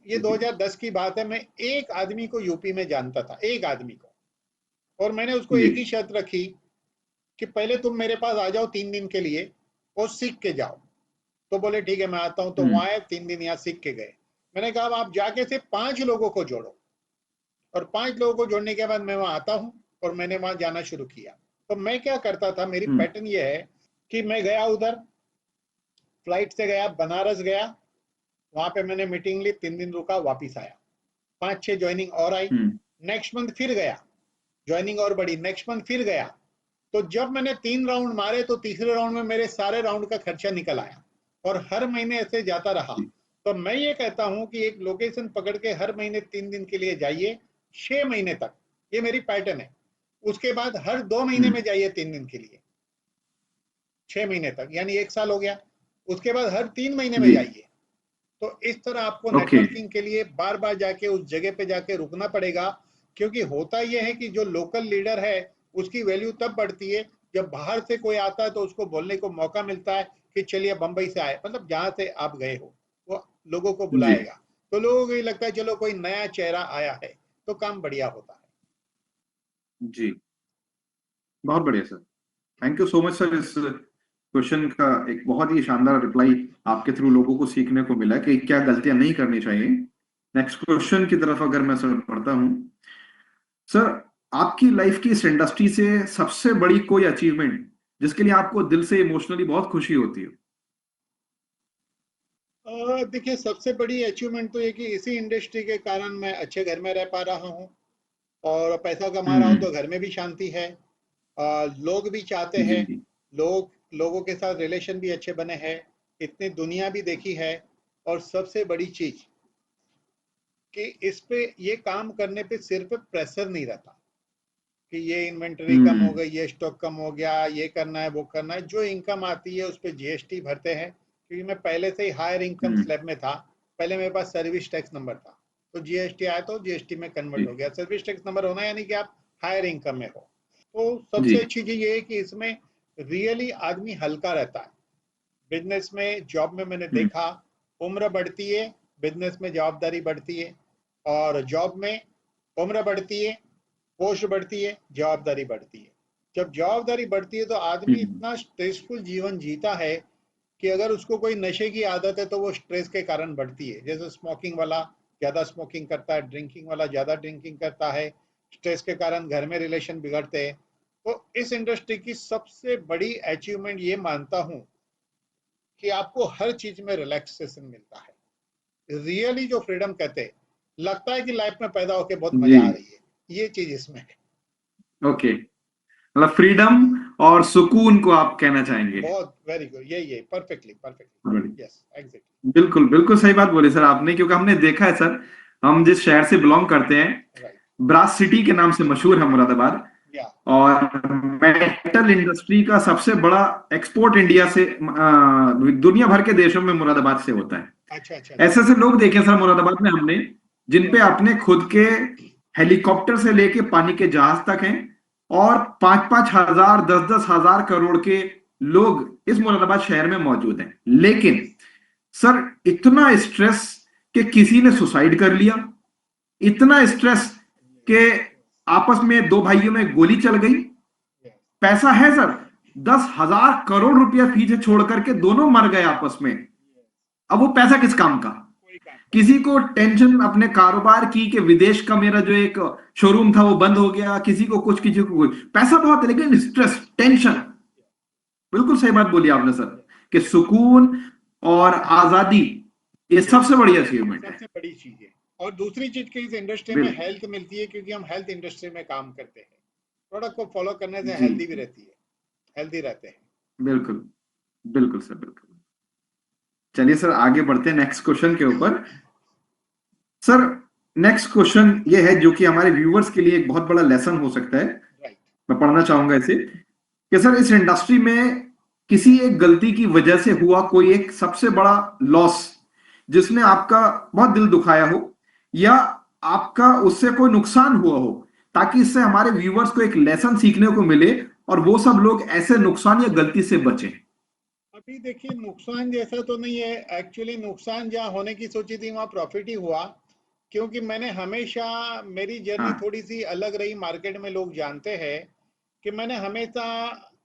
ये जी। 2010 की बात है। मैं एक आदमी को यूपी में जानता था, एक आदमी को, और मैंने उसको जी। एक ही शर्त रखी कि पहले तुम मेरे पास आ जाओ 3 दिन के लिए और सीख के जाओ। तो बोले ठीक है मैं आता हूँ। तो हम्म। वहां 3 दिन यहाँ सीख के गए। मैंने कहा अब आप जाके सिर्फ 5 लोगों को जोड़ो, और 5 लोगों को जोड़ने के बाद मैं वहां आता हूँ। और मैंने वहां जाना शुरू किया। तो मैं क्या करता था, मेरी हम्म। पैटर्न ये है कि मैं गया उधर, फ्लाइट से गया, बनारस गया, वहां पे मैंने मीटिंग ली, 3 दिन रुका, वापिस आया, 5-6 ज्वाइनिंग और आई, हम्म। नेक्स्ट मंथ फिर गया, ज्वाइनिंग और बढ़ी, नेक्स्ट मंथ फिर गया। तो जब मैंने 3 राउंड मारे तो तीसरे राउंड में मेरे सारे राउंड का खर्चा निकल आया, और हर महीने ऐसे जाता रहा। तो मैं ये कहता हूं कि एक लोकेशन पकड़ के हर महीने 3 दिन के लिए जाइए, 6 महीने तक, ये मेरी पैटर्न है। उसके बाद हर 2 महीने में जाइए 3 दिन के लिए, 6 महीने तक, यानी 1 साल हो गया। उसके बाद हर 3 महीने में जी। जाइए। तो इस तरह आपको ओके। नेटवर्किंग के लिए बार बार जाके उस जगह पे जाके रुकना पड़ेगा, क्योंकि होता यह है कि जो लोकल लीडर है उसकी वैल्यू तब बढ़ती है जब बाहर से कोई आता है तो उसको बोलने को मौका मिलता है कि चलिए बंबई से आए, मतलब जहां से आप गए हो वो लोगों को जी। बुलाएगा। तो लोगों को ये लगता है चलो कोई नया चेहरा आया है, तो काम बढ़िया होता है। जी, बहुत बढ़िया sir. Thank you so much sir. इस क्वेश्चन का एक बहुत ही शानदार रिप्लाई आपके थ्रू लोगों को सीखने को मिला कि क्या गलतियां नहीं करनी चाहिए। नेक्स्ट क्वेश्चन की तरफ अगर मैं सर बढ़ता हूं, सर आपकी लाइफ की इस इंडस्ट्री से सबसे बड़ी कोई अचीवमेंट जिसके लिए आपको दिल से इमोशनली बहुत खुशी होती है? देखिए, सबसे बड़ी अचीवमेंट तो ये कि इसी इंडस्ट्री के कारण मैं अच्छे घर में रह पा रहा हूँ, और पैसा कमा रहा हूँ, हम्म। तो घर में भी शांति है। लोग भी चाहते जी हैं, जी। लोगों के साथ रिलेशन भी अच्छे बने हैं, इतनी दुनिया भी देखी है। और सबसे बड़ी चीज कि इस पे, ये काम करने पे सिर पे प्रेशर नहीं रहता कि ये इन्वेंटरी कम हो हम्म। गई, ये स्टॉक कम हो गया, ये करना है वो करना है। जो इनकम आती है उस पे जीएसटी भरते हैं, क्योंकि मैं पहले से ही हायर इनकम हम्म। स्लैब में था। पहले मेरे पास सर्विस टैक्स नंबर था, तो जीएसटी आया तो जीएसटी में कन्वर्ट जी हो गया। सर्विस टैक्स नंबर होना यानी कि आप हायर इनकम में हो। तो जी। सबसे अच्छी चीज ये है कि इसमें रियली आदमी हल्का रहता है। बिजनेस में, जॉब में मैंने हम्म। देखा, उम्र बढ़ती है, बिजनेस में जवाबदारी बढ़ती है, और जॉब में उम्र बढ़ती है, पोस्ट बढ़ती है, जवाबदारी बढ़ती है। जब जवाबदारी बढ़ती है तो आदमी हम्म। इतना स्ट्रेसफुल जीवन जीता है कि अगर उसको कोई नशे की आदत है तो वो स्ट्रेस के कारण बढ़ती है। जैसे स्मोकिंग वाला ज्यादा स्मोकिंग करता है, ड्रिंकिंग वाला ज्यादा ड्रिंकिंग करता है, स्ट्रेस के कारण घर में रिलेशन बिगड़ते हैं। तो इस इंडस्ट्री की सबसे बड़ी अचीवमेंट ये मानता हूं कि आपको हर चीज में रिलैक्सेशन मिलता है। रियली जो फ्रीडम कहते हैं, लगता है कि लाइफ में पैदा होके बहुत जी। मजा आ रही है, ये चीज इसमें है। ओके, मतलब फ्रीडम और सुकून को आप कहना चाहेंगे? बहुत वेरी गुड, यही परफेक्टली बढ़िया। Perfectly, yes exactly. बिल्कुल बिल्कुल सही बात बोली सर आपने, क्योंकि हमने देखा है सर, हम जिस शहर से बिलोंग करते हैं, राइट। ब्रास सिटी के नाम से मशहूर है मुरादाबाद। या और मेटल इंडस्ट्री का सबसे बड़ा एक्सपोर्ट इंडिया से दुनिया भर के देशों में मुरादाबाद से होता है। अच्छा अच्छा अच्छा। ऐसे ऐसे लोग देखे सर मुरादाबाद में हमने, जिन पे अपने खुद के हेलीकॉप्टर से लेके पानी के जहाज तक हैं, और 5-5 हजार 10-10 हजार करोड़ के लोग इस मुरादाबाद शहर में मौजूद हैं। लेकिन सर इतना स्ट्रेस कि किसी ने सुसाइड कर लिया, इतना स्ट्रेस कि आपस में दो भाइयों में गोली चल गई। पैसा है सर, 10,000 करोड़ रुपया फीस छोड़ करके दोनों मर गए आपस में। अब वो पैसा किस काम का? कोई काम का नहीं। किसी को टेंशन अपने कारोबार की कि विदेश का मेरा जो एक शोरूम था वो बंद हो गया, किसी को कुछ, किसी को कुछ। पैसा बहुत है लेकिन स्ट्रेस, टेंशन। बिल्कुल सही बात बोली आपने सर, कि सुकून और आजादी ये सबसे बड़ी अचीवमेंट है। सबसे बड़ी चीज है। और दूसरी चीज की इस इंडस्ट्री में बिल्कुल। हेल्थ मिलती है, क्योंकि हम हेल्थ इंडस्ट्री में काम करते हैं। प्रोडक्ट को फॉलो करने से जी। हेल्दी भी रहती है, हेल्दी रहते हैं। बिल्कुल बिल्कुल सर, बिल्कुल। चलिए सर आगे बढ़ते हैं नेक्स्ट क्वेश्चन के ऊपर। सर नेक्स्ट क्वेश्चन ये है जो कि हमारे व्यूअर्स के लिए एक बहुत बड़ा लेसन हो सकता है। राइट। मैं पढ़ना चाहूंगा इसे, कि सर इस इंडस्ट्री में किसी एक गलती की वजह से हुआ कोई एक सबसे बड़ा लॉस जिसने आपका बहुत दिल दुखाया हो, या आपका उससे कोई नुकसान हुआ हो, ताकि इससे हमारे व्यूअर्स को एक लेसन सीखने को मिले और वो सब लोग ऐसे नुकसान या गलती से बचें। अभी देखिए, नुकसान जैसा तो नहीं है एक्चुअली। नुकसान जहाँ होने की सोची थी वहाँ प्रॉफिट ही हुआ, क्योंकि मैंने हमेशा, मेरी जर्नी हाँ। थोड़ी सी अलग रही। मार्केट में लोग जानते हैं कि मैंने हमेशा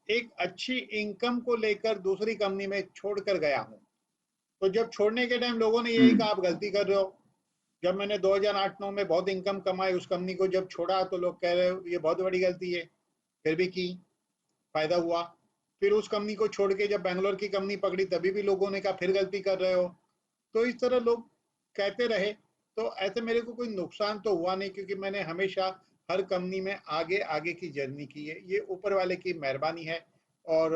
एक अच्छी इनकम को लेकर दूसरी कंपनी में छोड़ कर गया हूँ। तो जब छोड़ने के टाइम लोगों ने यही हम्म। कहा आप गलती कर रहे हो। जब मैंने 2008-9 में बहुत इनकम कमाई उस कंपनी को जब छोड़ा, तो लोग कह रहे हो ये बहुत बड़ी गलती है। फिर भी की, फायदा हुआ। फिर उस कंपनी को छोड़ के जब बैंगलोर की कंपनी पकड़ी, तभी भी लोगों ने कहा फिर गलती कर रहे हो। तो इस तरह लोग कहते रहे। तो ऐसे मेरे को कोई नुकसान तो हुआ नहीं, क्योंकि मैंने हमेशा हर कंपनी में आगे आगे की जर्नी की है। ये ऊपर वाले की मेहरबानी है, और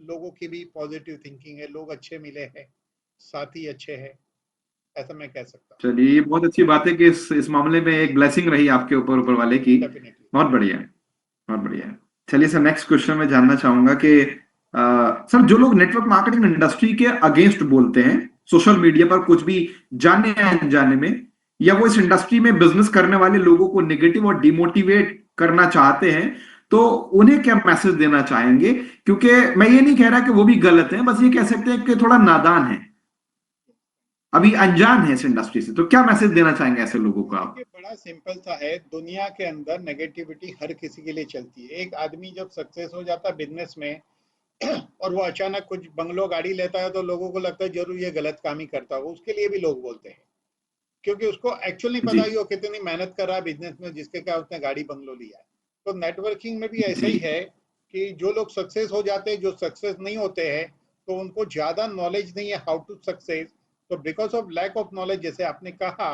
लोगों की भी पॉजिटिव थिंकिंग है, लोग अच्छे मिले हैं, साथी अच्छे हैं, ऐसा मैं कह सकता हूँ। चलिए, ये बहुत अच्छी बात है कि इस मामले में एक ब्लेसिंग रही आपके ऊपर, ऊपर वाले की। डेफिनेटली। बहुत बढ़िया है, बहुत बढ़िया है। चलिए सर, नेक्स्ट क्वेश्चन में जानना चाहूंगा कि सर, जो लोग नेटवर्क मार्केटिंग इंडस्ट्री के अगेंस्ट बोलते हैं सोशल मीडिया पर, कुछ भी जानने या अनजाने में, या वो इस इंडस्ट्री में बिजनेस करने वाले लोगों को नेगेटिव और डिमोटिवेट करना चाहते हैं, तो उन्हें क्या मैसेज देना चाहेंगे? क्योंकि मैं ये नहीं कह रहा कि वो भी गलत है, बस ये कह सकते हैं कि थोड़ा नादान है, अभी अनजान है इस इंडस्ट्री से। तो क्या मैसेज देना चाहेंगे ऐसे लोगों को आप? देखिए, बड़ा सिंपल सा है, दुनिया के अंदर नेगेटिविटी हर किसी के लिए चलती है। एक आदमी जब सक्सेस हो जाता है बिजनेस में और वो अचानक कुछ बंगलो गाड़ी लेता है, तो लोगों को लगता है जरूर ये गलत काम ही करता होगा, उसके लिए भी लोग बोलते हैं, क्योंकि उसको एक्चुअल नहीं जी, पता कि वो कितनी मेहनत कर रहा है बिजनेस में, जिसके क्या उसने गाड़ी बंगलो लिया है। तो नेटवर्किंग में भी ऐसा जी, ही है कि जो लोग सक्सेस हो जाते हैं, जो सक्सेस नहीं होते हैं, तो उनको ज्यादा नॉलेज नहीं है हाउ टू सक्सेस। तो because of lack of knowledge, जैसे आपने कहा,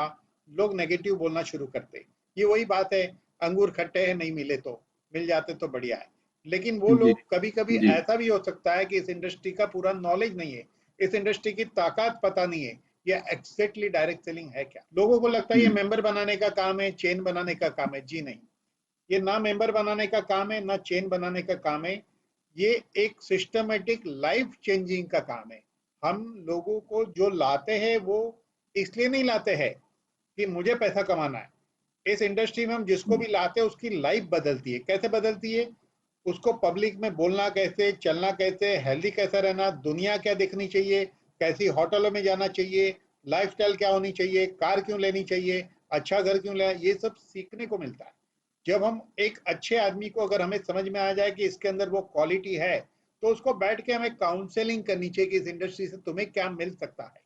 लोग नेगेटिव बोलना शुरू करते हैं। ये वही बात है, अंगूर खट्टे हैं, नहीं मिले तो, मिल जाते तो बढ़िया है। लेकिन वो जी, लोग, कभी कभी जी, ऐसा भी हो सकता है कि इस इंडस्ट्री का पूरा नॉलेज नहीं है, इस इंडस्ट्री की ताकत पता नहीं है, ये एग्जैक्टली डायरेक्ट सेलिंग है क्या। लोगों को लगता है ये जी, मेंबर बनाने का काम है, चेन बनाने का काम है। जी नहीं, ये ना मेंबर बनाने का काम है, ना चेन बनाने का काम है। ये एक सिस्टमेटिक लाइफ चेंजिंग का काम है। हम लोगों को जो लाते हैं, वो इसलिए नहीं लाते हैं कि मुझे पैसा कमाना है। इस इंडस्ट्री में हम जिसको भी लाते हैं, उसकी लाइफ बदलती है। कैसे बदलती है? उसको पब्लिक में बोलना कैसे, चलना कैसे, हेल्दी कैसे रहना, दुनिया क्या देखनी चाहिए, कैसी होटलों में जाना चाहिए, लाइफस्टाइल क्या होनी चाहिए, कार क्यों लेनी चाहिए, अच्छा घर क्यों लेना, ये सब सीखने को मिलता है। जब हम एक अच्छे आदमी को, अगर हमें समझ में आ जाए कि इसके अंदर वो क्वालिटी है, तो उसको बैठ के हमें काउंसलिंग करनी चाहिए कि इस इंडस्ट्री से तुम्हें क्या मिल सकता है।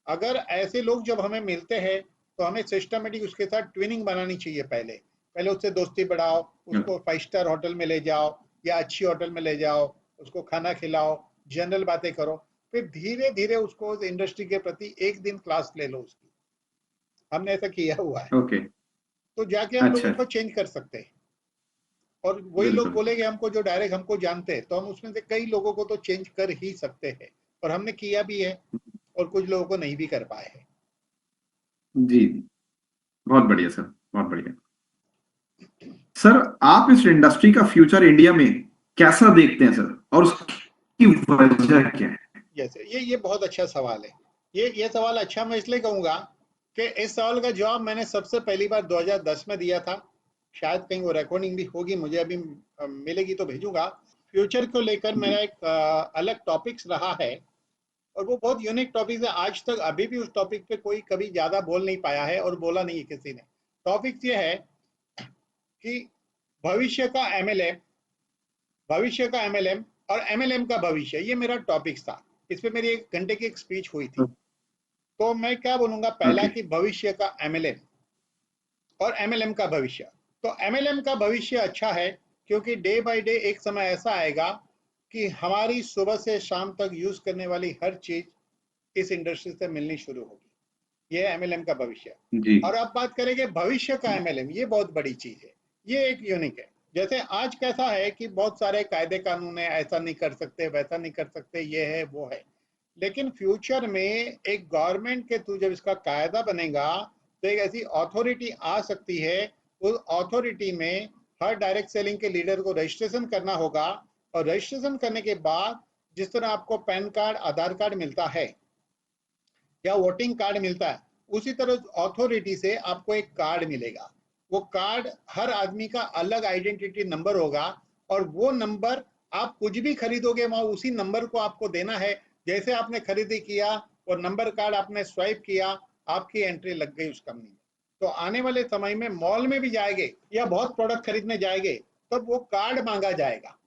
अगर ऐसे लोग जब हमें मिलते हैं, तो हमें सिस्टमेटिक उसके साथ ट्विनिंग बनानी चाहिए। पहले पहले उससे दोस्ती बढ़ाओ, उसको 5 स्टार होटल में ले जाओ, या अच्छी होटल में ले जाओ, उसको खाना खिलाओ, जनरल बातें करो, फिर धीरे धीरे उसको उस इंडस्ट्री के प्रति एक दिन क्लास ले लो उसकी। हमने ऐसा किया हुआ है। ओके, तो जाके हम अच्छा, लोगों को चेंज कर सकते हैं। और वही लोग बिल्कुल, बोलेंगे हमको जो डायरेक्ट हमको जानते हैं, तो हम उसमें से कई लोगों को तो चेंज कर ही सकते हैं। और हमने किया भी है, और कुछ लोगों को नहीं भी कर पाए हैं। जी, बहुत बढ़िया सर, बहुत बढ़िया। सर, आप इस इंडस्ट्री का फ्यूचर इंडिया में कैसा देखते हैं सर, और उसकी वजह क्या है? जैसे ये बहुत अच्छा सवाल है। ये सवाल अच्छा मैं इसलिए कहूंगा कि इस सवाल का जवाब मैंने सबसे पहली बार 2010 में दिया था। शायद कहीं वो रिकॉर्डिंग भी होगी, मुझे अभी मिलेगी तो भेजूंगा। फ्यूचर को लेकर मेरा जी, एक अलग टॉपिक्स रहा है, और वो बहुत यूनिक टॉपिक है। आज तक अभी भी उस टॉपिक पे कोई कभी ज्यादा बोल नहीं पाया है, और बोला नहीं है किसी ने। टॉपिक ये है कि भविष्य का एमएलएम, भविष्य का एमएलएम और एमएलएम का भविष्य, ये मेरा टॉपिक था। इस पे मेरी 1 घंटे की एक स्पीच हुई थी। तो मैं क्या बोलूंगा, पहला ओके, कि भविष्य का एमएलएम और एमएलएम का भविष्य। तो एमएलएम का भविष्य अच्छा है, क्योंकि डे बाय डे एक समय ऐसा आएगा कि हमारी सुबह से शाम तक यूज करने वाली हर चीज इस इंडस्ट्री से मिलनी शुरू होगी। ये एमएलएम का भविष्य। जी, और अब बात करेंगे भविष्य का एमएलएम, ये बहुत बड़ी चीज है। ये एक यूनिक है। जैसे आज कैसा है कि बहुत सारे कायदे कानून है, ऐसा नहीं कर सकते, वैसा नहीं कर सकते, ये है वो है। लेकिन फ्यूचर में एक गवर्नमेंट के थ्रू जब इसका कायदा बनेगा, तो एक ऐसी अथॉरिटी आ सकती है। उस अथॉरिटी में हर डायरेक्ट सेलिंग के लीडर को रजिस्ट्रेशन करना होगा। और रजिस्ट्रेशन करने के बाद, जिस तरह आपको पैन कार्ड, आधार कार्ड मिलता है, या वोटिंग कार्ड मिलता है, उसी तरह अथॉरिटी से आपको एक कार्ड मिलेगा। वो कार्ड, हर आदमी का अलग आइडेंटिटी नंबर होगा, और वो नंबर, आप कुछ भी खरीदोगे वहां उसी नंबर को आपको देना है। जैसे आपने खरीदी किया और नंबर कार्ड आपने स्वाइप किया, आपकी एंट्री लग गई उस कंपनी में। तो आने वाले समय में मॉल में भी जाएंगे या बहुत प्रोडक्ट खरीदने जाएंगे, तब वो कार्ड मांगा जाएगा।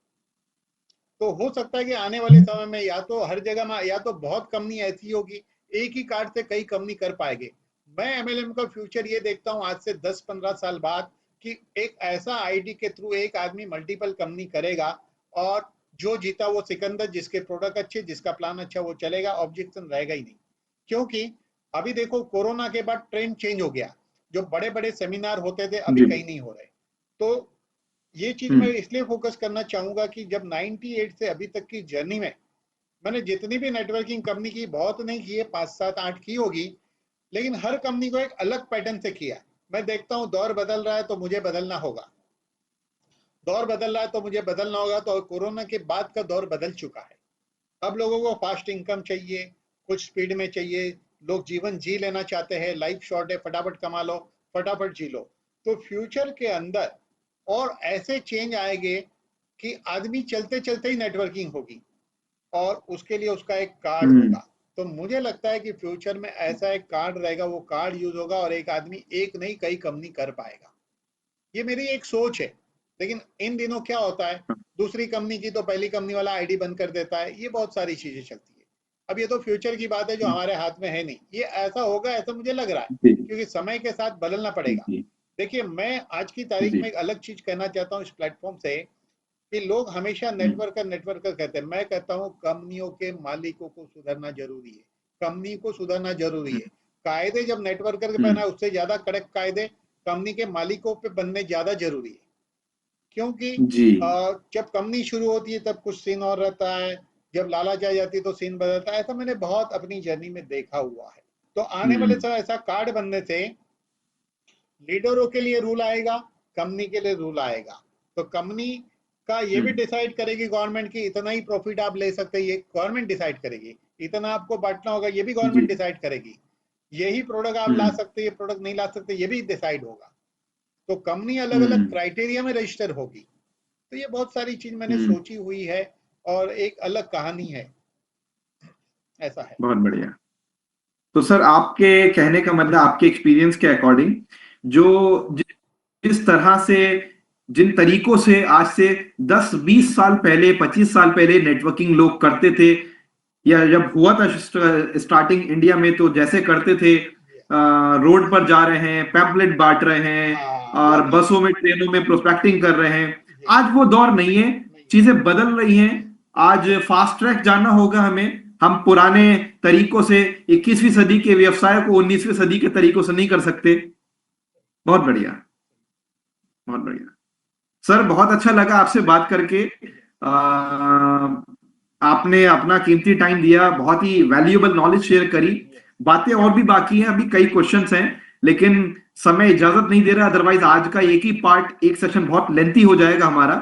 तो हो सकता है कि आने वाले समय में या तो हर जगह में, या तो बहुत कंपनी ऐसी होगी, एक ही कार्ड से कई कंपनी कर पाएंगे। मैं एमएलएम का फ्यूचर ये देखता हूँ आज से 10-15 साल बाद, कि एक ऐसा आईडी के थ्रू एक आदमी मल्टीपल कंपनी करेगा, और जो जीता वो सिकंदर, जिसके प्रोडक्ट अच्छे, जिसका प्लान अच्छा, वो चलेगा, ऑब्जेक्शन रहेगा ही नहीं। क्योंकि अभी देखो कोरोना के बाद ट्रेंड चेंज हो गया, जो बड़े बड़े सेमिनार होते थे अभी जी। कहीं नहीं हो रहे। तो ये चीज मैं हम्म। इसलिए फोकस करना चाहूंगा कि जब 98 से अभी तक की जर्नी में मैंने जितनी भी नेटवर्किंग कंपनी की, बहुत नहीं की है, 5 7 8 की होगी, लेकिन हर कंपनी को एक अलग पैटर्न से किया। मैं देखता हूँ दौर बदल रहा है तो मुझे बदलना होगा, दौर बदल रहा है तो मुझे बदलना होगा। तो कोरोना के बाद का दौर बदल चुका है। अब लोगों को फास्ट इनकम चाहिए, कुछ स्पीड में चाहिए, लोग जीवन जी लेना चाहते हैं, लाइफ शॉर्ट है, फटाफट कमा लो, फटाफट जी लो। तो फ्यूचर के अंदर और ऐसे चेंज आएंगे कि आदमी चलते चलते ही नेटवर्किंग होगी, और उसके लिए उसका एक कार्ड हम्म। होगा। तो मुझे लगता है कि फ्यूचर में ऐसा एक कार्ड रहेगा, वो कार्ड यूज होगा और एक आदमी एक नहीं कई कंपनी कर पाएगा। ये मेरी एक सोच है। लेकिन इन दिनों क्या होता है, दूसरी कंपनी की तो पहली कंपनी वाला आईडी बंद कर देता है, ये बहुत सारी चीजें चलती है। अब ये तो फ्यूचर की बात है जो हमारे हाथ में है नहीं, ये ऐसा होगा ऐसा मुझे लग रहा है, जी। क्योंकि समय के साथ बदलना पड़ेगा। जी। देखिए, मैं आज की तारीख जी। में एक अलग चीज कहना चाहता हूँ इस प्लेटफॉर्म से, कि लोग हमेशा हम्म। नेटवर्कर नेटवर्कर कहते हैं। मैं कहता हूँ कंपनियों के मालिकों को सुधरना जरूरी है, कंपनी को सुधरना जरूरी है। कायदे जब नेटवर्कर के हम्म। बना उससे ज्यादा कड़क कायदे कंपनी के मालिकों पे बनने ज्यादा जरूरी है। क्योंकि जी। जब कंपनी शुरू होती है तब कुछ सीन और रहता है, जब लालच आ जाती है तो सीन बदलता है। ऐसा मैंने बहुत अपनी जर्नी में देखा हुआ है। तो आने वाले हम्म। समय ऐसा कार्ड बनने से लीडरों के लिए रूल आएगा, कंपनी के लिए रूल आएगा। तो कंपनी का ये भी हम्म। डिसाइड करेगी गवर्नमेंट की इतना ही प्रॉफिट आप ले सकते हैं, ये गवर्नमेंट डिसाइड करेगी। इतना आपको बांटना होगा, ये भी जी। गवर्नमेंट डिसाइड करेगी। यही प्रोडक्ट आप ला हम्म। सकते हैं, ये प्रोडक्ट नहीं ला सकते, ये भी डिसाइड होगा। तो कंपनी अलग अलग हम्म। क्राइटेरिया में रजिस्टर होगी। तो ये बहुत सारी चीज मैंने हम्म। सोची हुई है, और एक अलग कहानी है, ऐसा है। बहुत बढ़िया। तो सर आपके कहने का मतलब आपके एक्सपीरियंस के अकॉर्डिंग जो जिस तरह से जिन तरीकों से आज से 10 20 साल पहले 25 साल पहले नेटवर्किंग लोग करते थे या जब हुआ था स्टार्टिंग इंडिया में तो जैसे करते थे रोड पर जा रहे हैं पैम्पलेट बांट रहे हैं हाँ, वो और नहीं, बसों में ट्रेनों में प्रोस्पेक्टिंग कर रहे हैं। ये आज वो दौर नहीं है। नहीं है। चीजें बदल रही हैं। आज फास्ट ट्रैक जाना होगा हमें। हम पुराने तरीकों से 21वीं सदी के व्यवसाय को 19वीं सदी के तरीकों से नहीं कर सकते। बहुत बढ़िया। बहुत बढ़िया। सर बहुत अच्छा लगा आपसे बात करके। आपने अपना कीमती टाइम दिया, बहुत ही वैल्यूएबल नॉलेज शेयर करी। बातें और भी बाकी हैं, अभी कई क्वेश्चंस हैं लेकिन समय इजाजत नहीं दे रहा, अदरवाइज आज का एक ही पार्ट एक सेशन बहुत लेंथी हो जाएगा हमारा।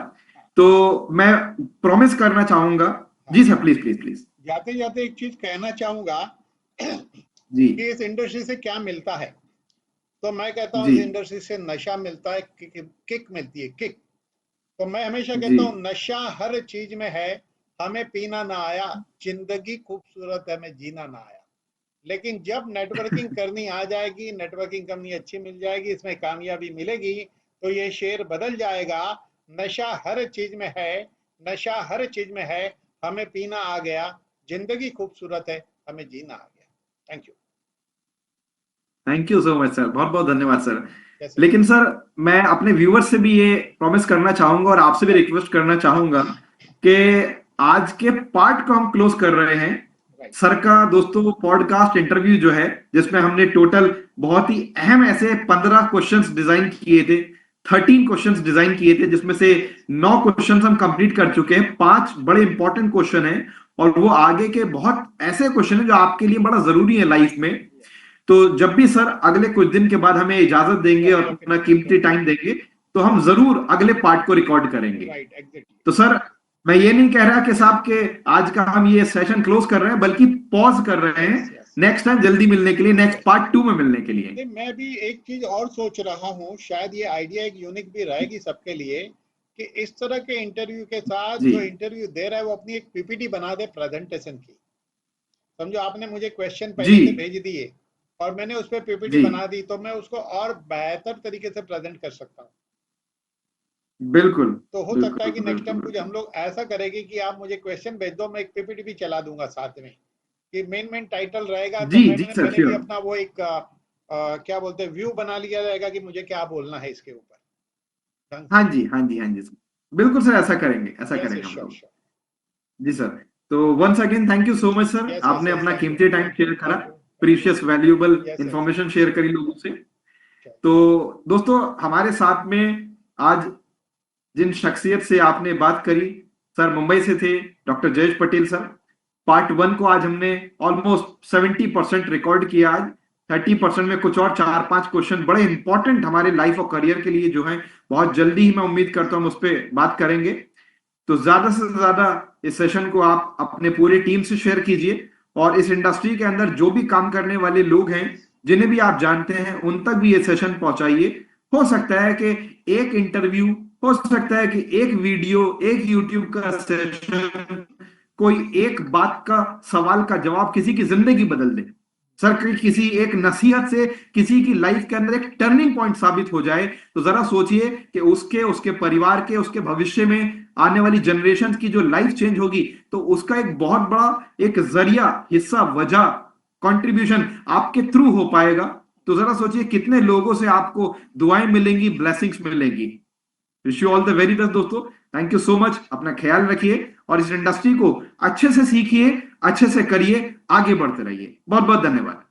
तो मैं प्रॉमिस करना चाहूंगा। हाँ, जी सर, प्लीज प्लीज प्लीज। जाते जाते एक चीज कहना चाहूंगा जी। कि इस इंडस्ट्री से क्या मिलता है। तो मैं कहता हूँ जी। इस इंडस्ट्री से नशा मिलता है, किक मिलती है, किक। तो मैं हमेशा जी। कहता हूँ नशा हर चीज में है, हमें पीना ना आया, जिंदगी खूबसूरत है, हमें जीना ना आया। लेकिन जब नेटवर्किंग करनी आ जाएगी, नेटवर्किंग करनी अच्छी मिल जाएगी, इसमें कामयाबी मिलेगी, तो ये शेर बदल जाएगा। नशा हर चीज में है, नशा हर चीज में है, हमें पीना आ गया, जिंदगी खूबसूरत है, हमें जीना आ गया। Thank you. Thank you so much sir, बहुत बहुत धन्यवाद सर। कैसे? लेकिन सर मैं अपने व्यूअर्स से भी ये प्रॉमिस करना चाहूंगा और आपसे भी राइट, रिक्वेस्ट करना चाहूंगा कि आज के पार्ट को हम क्लोज कर रहे हैं। राइट। सर का दोस्तों पॉडकास्ट इंटरव्यू जो है जिसमें हमने टोटल बहुत ही अहम ऐसे 15 क्वेश्चंस डिजाइन किए थे, 13 क्वेश्चंस डिजाइन किए थे जिसमें से 9 क्वेश्चंस हम कंप्लीट कर चुके हैं। 5 बड़े इंपॉर्टेंट क्वेश्चन हैं और वो आगे के बहुत ऐसे क्वेश्चन हैं जो आपके लिए बड़ा जरूरी है लाइफ में। तो जब भी सर अगले कुछ दिन के बाद हमें इजाजत देंगे और अपना डेफिनेटली, कीमती टाइम देंगे तो हम जरूर अगले पार्ट को रिकॉर्ड करेंगे। Right, exactly. तो सर मैं ये नहीं कह रहा कि साहब के आज का हम ये सेशन क्लोज कर रहे हैं, बल्कि पॉज कर रहे हैं यस, यस, नेक्स्ट टाइम जल्दी मिलने के लिए, नेक्स्ट यस। पार्ट 2 में मिलने के लिए। नहीं, मैं भी एक चीज और सोच रहा हूँ, शायद ये आइडिया एक यूनिक भी रहेगी सबके लिए, कि इस तरह के इंटरव्यू के साथ जी। जो इंटरव्यू दे रहा है वो अपनी एक पीपीटी बना दे प्रेजेंटेशन की। समझो आपने मुझे क्वेश्चन जी। पहले से भेज दिए और मैंने उस पर पीपीटी जी। बना दी, तो मैं उसको और बेहतर तरीके से प्रेजेंट कर सकता हूँ। बिल्कुल तो हो सकता है बिल्कुल कि नेक्स्ट बिल्कुल टाइम कुछ हम बिल्कुल। लोग ऐसा करेंगे कि आप मुझे क्वेश्चन भेज दो, मैं एक पीपीटी भी चला दूंगा साथ में, कि मेन मेन टाइटल रहेगा। तो जी जी मैंने सर, मैंने भी श्योर। अपना वो एक क्या बोलते हैं, व्यू बना लिया रहेगा कि मुझे क्या बोलना है इसके ऊपर ढंग हाँ से। जी हाँ जी हाँ जी सर, बिल्कुल सर, ऐसा करेंगे, ऐसा यस, करेंगे यस, हम श्योर, लोग। श्योर। जी सर। तो once again thank you so much sir, yes, yes, आपने यस, अपना थैंक यू। कीमती टाइम शेयर करा। Precious valuable Yes, information share करी लोगों से। तो दोस्तों, हमारे साथ में आज जिन शख्सियत से आपने बात करी, सर मुंबई से थे doctor Jayesh Patel sir. Part 1 को आज हमने ऑलमोस्ट 70% रिकॉर्ड किया। आज 30% में कुछ और 4-5 क्वेश्चन बड़े इंपॉर्टेंट हमारे लाइफ और करियर के लिए जो है, बहुत जल्दी ही मैं उम्मीद करता हूं हम उस पर बात करेंगे। तो ज्यादा से ज्यादा इस सेशन को आप अपने पूरे टीम से शेयर कीजिए, और इस इंडस्ट्री के अंदर जो भी काम करने वाले लोग हैं, जिन्हें भी आप जानते हैं, उन तक भी ये सेशन पहुंचाइए। हो सकता है कि एक इंटरव्यू, हो सकता है कि एक वीडियो, एक यूट्यूब का सेशन, कोई एक बात का सवाल का जवाब किसी की जिंदगी बदल दे। सर किसी एक नसीहत से किसी की लाइफ के अंदर एक टर्निंग पॉइंट साबित हो जाए, तो जरा सोचिए कि उसके उसके परिवार के, उसके भविष्य में आने वाली जनरेशन की जो लाइफ चेंज होगी, तो उसका एक बहुत बड़ा एक जरिया, हिस्सा, वजह, कंट्रीब्यूशन आपके थ्रू हो पाएगा। तो जरा सोचिए कितने लोगों से आपको दुआएं मिलेंगी, ब्लेसिंग्स मिलेंगी। Wish you all the very best दोस्तों। Thank you so much. अपना ख्याल रखिए और इस इंडस्ट्री को अच्छे से सीखिए, अच्छे से करिए, आगे बढ़ते रहिए। बहुत बहुत धन्यवाद।